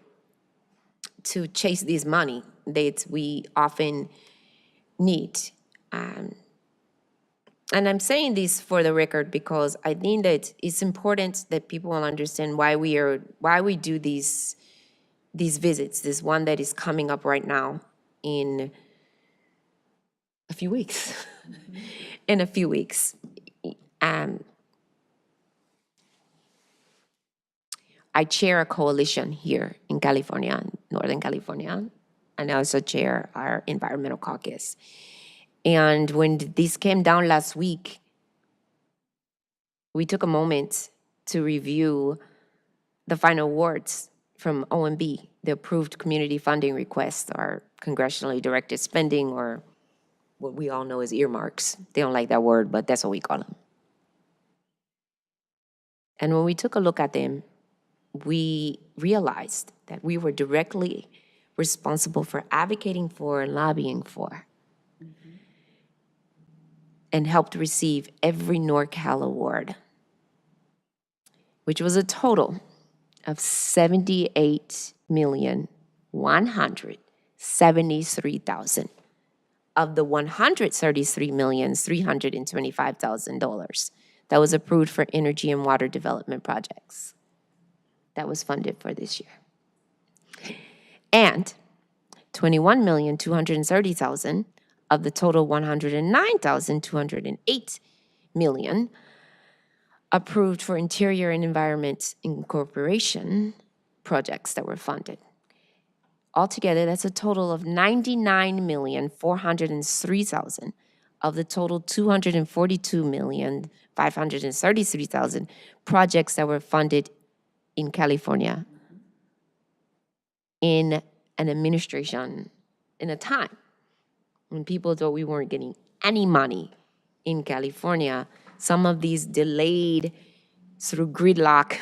chase this money that we often need. And I'm saying this for the record because I think that it's important that people will understand why we do these visits. This one that is coming up right now in a few weeks. In a few weeks. I chair a coalition here in California, Northern California, and I also chair our environmental caucus. And when this came down last week, we took a moment to review the final awards from OMB, the approved community funding requests, or congressionally directed spending, or what we all know as earmarks. They don't like that word, but that's what we call them. And when we took a look at them, we realized that we were directly responsible for advocating for and lobbying for, and helped receive every NorCal award, which was a total of $78,173,000 of the $133,325,000 that was approved for energy and water development projects that was funded for this year. And $21,230,000 of the total $109,208 million approved for interior and environment incorporation projects that were funded. Altogether, that's a total of $99,403,000 of the total $242,533,000 projects that were funded in California in an administration, in a time when people thought we weren't getting any money in California. Some of these delayed through gridlock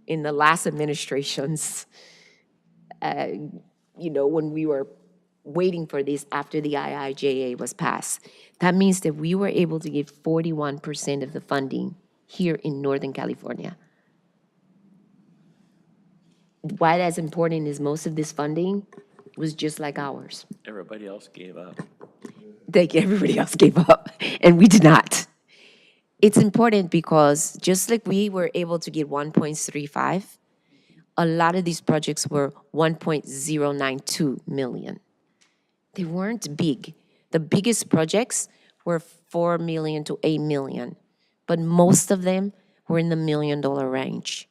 in the last administrations, when we were waiting for this after the IIJA was passed. That means that we were able to give 41% of the funding here in Northern California. Why that's important is most of this funding was just like ours. Everybody else gave up. Everybody else gave up, and we did not. It's important because just like we were able to get 1.35, a lot of these projects were 1.092 million. They weren't big. The biggest projects were 4 million to 8 million, but most of them were in the $1 million range.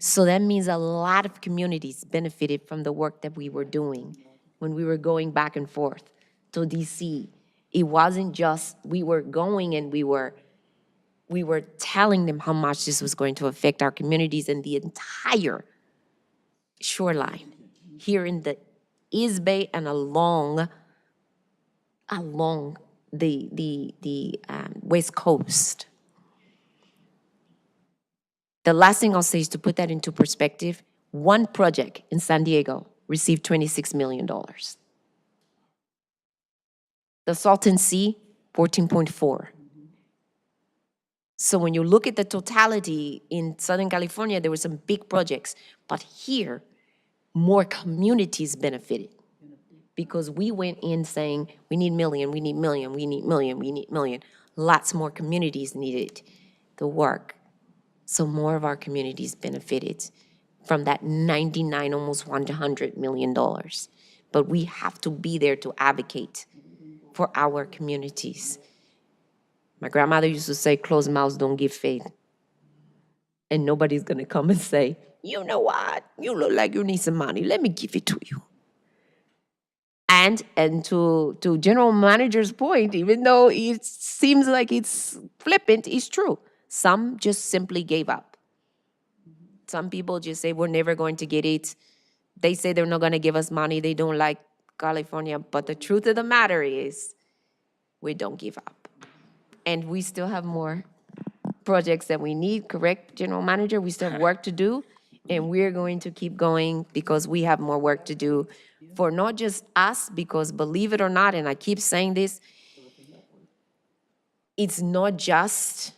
So that means a lot of communities benefited from the work that we were doing when we were going back and forth to DC. It wasn't just we were going and we were telling them how much this was going to affect our communities and the entire shoreline here in the East Bay and along the West Coast. The last thing I'll say is to put that into perspective, one project in San Diego received $26 million. The Salton Sea, 14.4. So when you look at the totality in Southern California, there were some big projects, but here, more communities benefited because we went in saying, we need million, we need million, we need million, we need million. Lots more communities needed the work. So more of our communities benefited from that 99, almost $100 million. But we have to be there to advocate for our communities. My grandmother used to say, closed mouths don't give faith. And nobody's gonna come and say, you know what? You look like you need some money. Let me give it to you. And to general manager's point, even though it seems like it's flippant, it's true. Some just simply gave up. Some people just say, we're never going to get it. They say they're not gonna give us money. They don't like California. But the truth of the matter is, we don't give up. And we still have more projects that we need, correct, General Manager? We still have work to do, and we're going to keep going because we have more work to do for not just us, because believe it or not, and I keep saying this, it's not just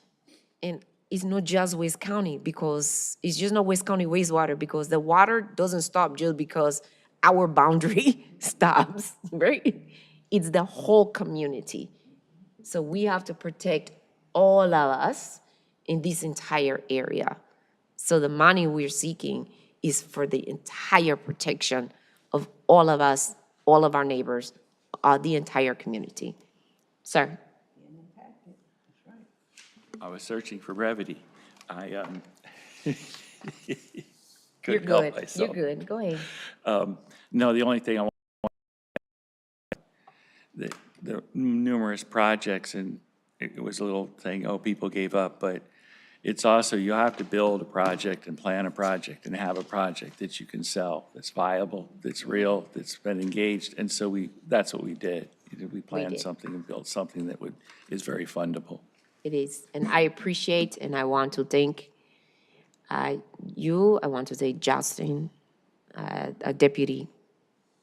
West County, because it's just not West County wastewater, because the water doesn't stop just because our boundary stops, right? It's the whole community. So we have to protect all of us in this entire area. So the money we're seeking is for the entire protection of all of us, all of our neighbors, the entire community. Sir? I was searching for brevity. You're couldn't help good. myself. You're good. Go ahead. No, the only thing I want, the numerous projects, and it was a little thing, oh, people gave up, but it's also, you have to build a project and plan a project and have a project that you can sell, that's viable, that's real, that's been engaged, and so that's what we did. We planned did. something and built something that is very fundable. It is, and I appreciate, and I want to thank you. I want to thank Justin, Deputy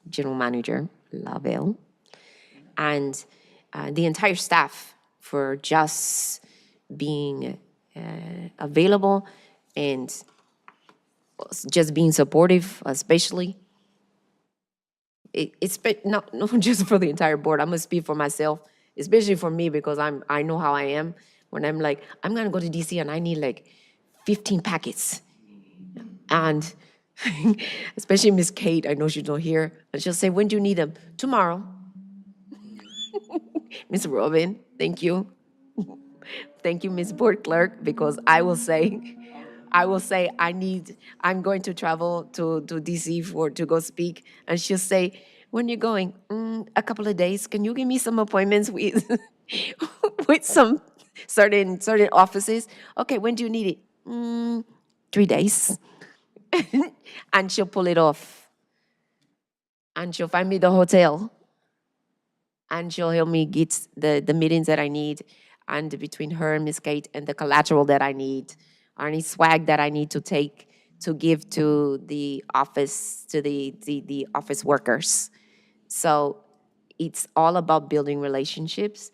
General Manager Lavelle, and the entire staff for just being available and just being supportive, especially. It's not just for the entire board. I'm gonna speak for myself, especially for me, because I know how I am when I'm like, I'm gonna go to DC and I need like 15 packets. And especially Miss Kate, I know she's not here, and she'll say, when do you need them? Tomorrow. Miss Robin, thank you. Thank you, Miss Board Clerk, because I will say I'm going to travel to DC to go speak, and she'll say, when you're going? A couple of days. Can you give me some appointments with with some certain offices? Okay, when do you need it? 3 days. And she'll pull it off. And she'll find me the hotel. And she'll help me get the meetings that I need. And between her and Miss Kate and the collateral that I need, or any swag that I need to take to give to the office, to the office workers. So it's all about building relationships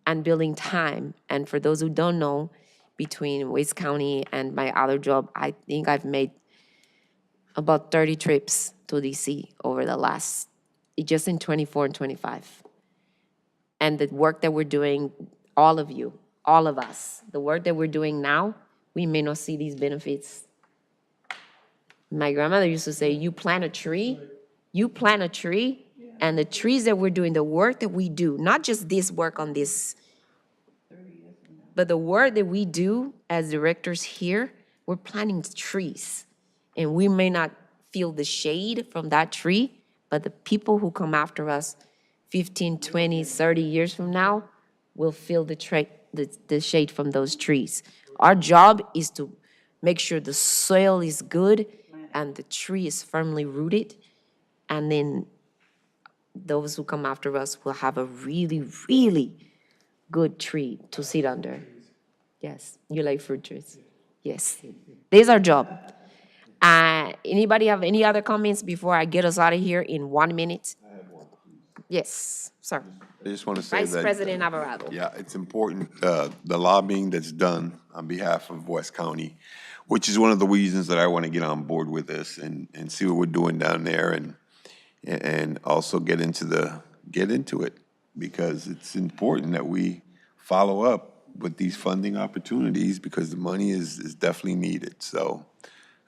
and building time. And for those who don't know, between West County and my other job, I think I've made about 30 trips to DC over the last, just in 24 and 25. And the work that we're doing, all of you, all of us, the work that we're doing now, we may not see these benefits. My grandmother used to say, you plant a tree, and the trees that we're doing, the work that we do, not just this work on this, but the work that we do as directors here, we're planting trees. And we may not feel the shade from that tree, but the people who come after us 15, 20, 30 years from now will feel the shade from those trees. Our job is to make sure the soil is good and the tree is firmly rooted. And then those who come after us will have a really, really good tree to sit under. Yes, you like fruit trees. Yes, this is our job. Anybody have any other comments before I get us out of here in 1 minute? Yes, sir. I just want to say Vice that. President Alvarado. Yeah, it's important, the lobbying that's done on behalf of West County, which is one of the reasons that I want to get on board with this and see what we're doing down there and also get into it, because it's important that we follow up with these funding opportunities, because the money is definitely needed. So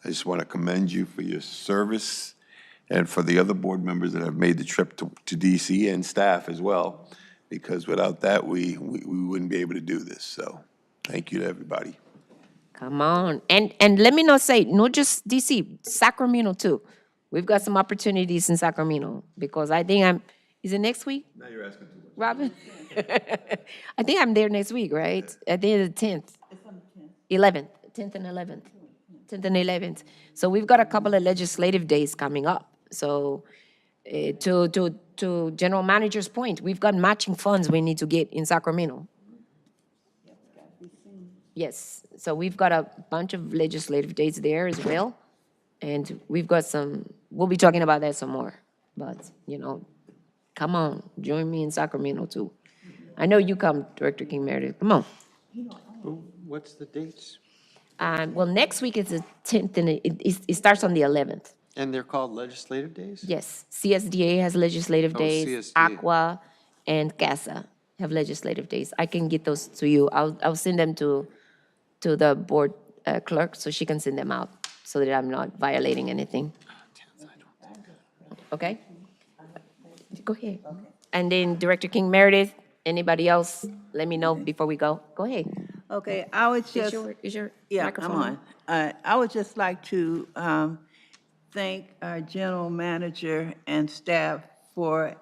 I just want to commend you for your service and for the other board members that have made the trip to DC and staff as well, because without that, we wouldn't be able to do this. So thank you to everybody. Come on. And let me not say, not just DC, Sacramento too. We've got some opportunities in Sacramento, because I think is it next week? Now you're asking too much. Robin? I think I'm there next week, right? I think it's the 10th. 11th, 10th and 11th. 10th and 11th. So we've got a couple of legislative days coming up. So to General Manager's point, we've got matching funds we need to get in Sacramento. Yes, so we've got a bunch of legislative dates there as well. And we've got we'll be talking about that some more. But, come on, join me in Sacramento too. I know you come, Director King Meredith, come on. What's the dates? Well, next week is the 10th, and it starts on the 11th. And they're called legislative days? Yes, CSDA has legislative Oh, days. CSDA. Aqua and CASA have legislative days. I can get those to you. I'll send them to the board clerk so she can send them out so that I'm not violating anything. Okay? Go ahead. And then Director King Meredith, anybody else, let me know before we go. Go ahead. Okay, I would just. Is your Yeah, microphone I'm on. I would just like to thank our general manager and staff for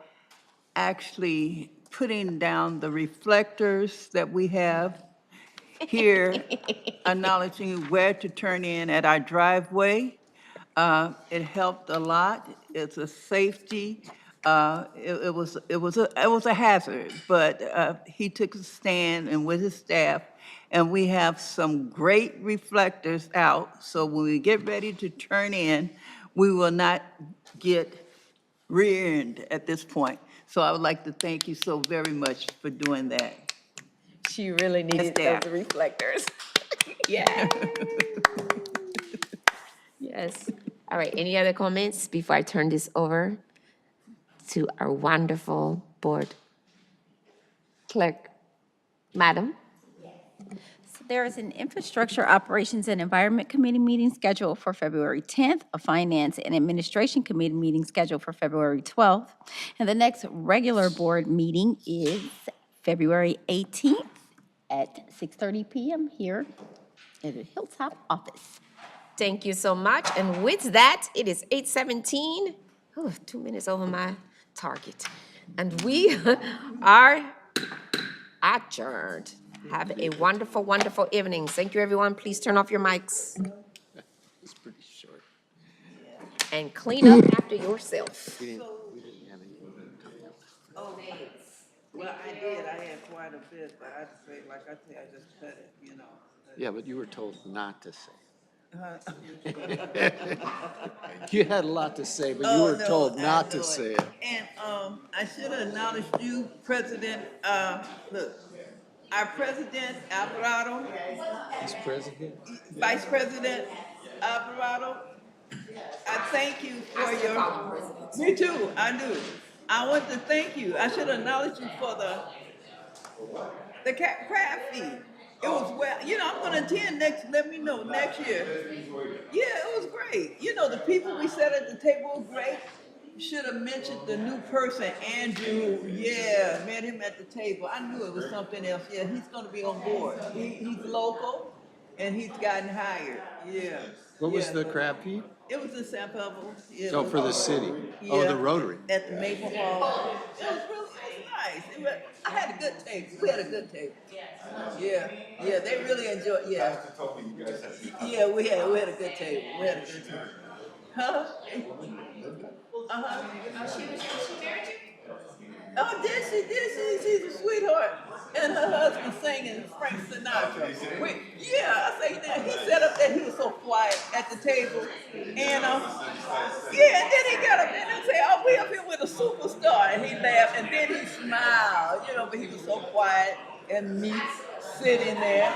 actually putting down the reflectors that we have here, acknowledging where to turn in at our driveway. It helped a lot. It's a safety. It was a hazard, but he took a stand and with his staff, and we have some great reflectors out. So when we get ready to turn in, we will not get rear-ended at this point. So I would like to thank you so very much for doing that. She really needed Staff. those reflectors. Yeah. Yes. All right, any other comments before I turn this over to our wonderful board clerk? Madam? So there is an Infrastructure, Operations, and Environment Committee meeting scheduled for February 10th, a Finance and Administration Committee meeting scheduled for February 12th, and the next regular board meeting is February 18th at 6:30 p.m. here at the Hilltop office. Thank you so much. And with that, it is 8:17. Oh, 2 minutes over my target. And we are adjourned. Have a wonderful, wonderful evening. Thank you, everyone. Please turn off your mics. It's pretty short. And clean up after yourself. We didn't have anything coming up. Well, I did. I had quite a bit, but I'd say, like I say, I just cut it, Yeah, but you were told not to say. You had a lot to say, but you were told not to say it. And I should have acknowledged you, President, look, our President Alvarado, Vice President? Vice President Alvarado, I thank you for your. Me too, I do. I want to thank you. I should have acknowledged you for the craft fee. It was well, I'm gonna attend let me know next year. Yeah, it was great. The people we sat at the table were great. Should have mentioned the new person, Andrew. Yeah, met him at the table. I knew it was something else. Yeah, he's gonna be on board. He's local, and he's gotten hired, yeah. What was yeah. the crab feed? It was in San Pablo. Yeah. Oh, for the city. Oh, Yeah, the Rotary. At the Maple Hall. It was really nice. I had a good table. We had a good table. Yeah, yeah, they really enjoyed, yeah. Yeah, we had a good table. We had a good table. Huh? Uh-huh. Oh, did she? She's a sweetheart. And her husband singing Frank Sinatra. Yeah, I say that. He sat up there, he was so quiet at the table. And, yeah, and then he got up there and said, oh, we up here with a superstar. And he laughed, and then he smiled, but he was so quiet and meek sitting there.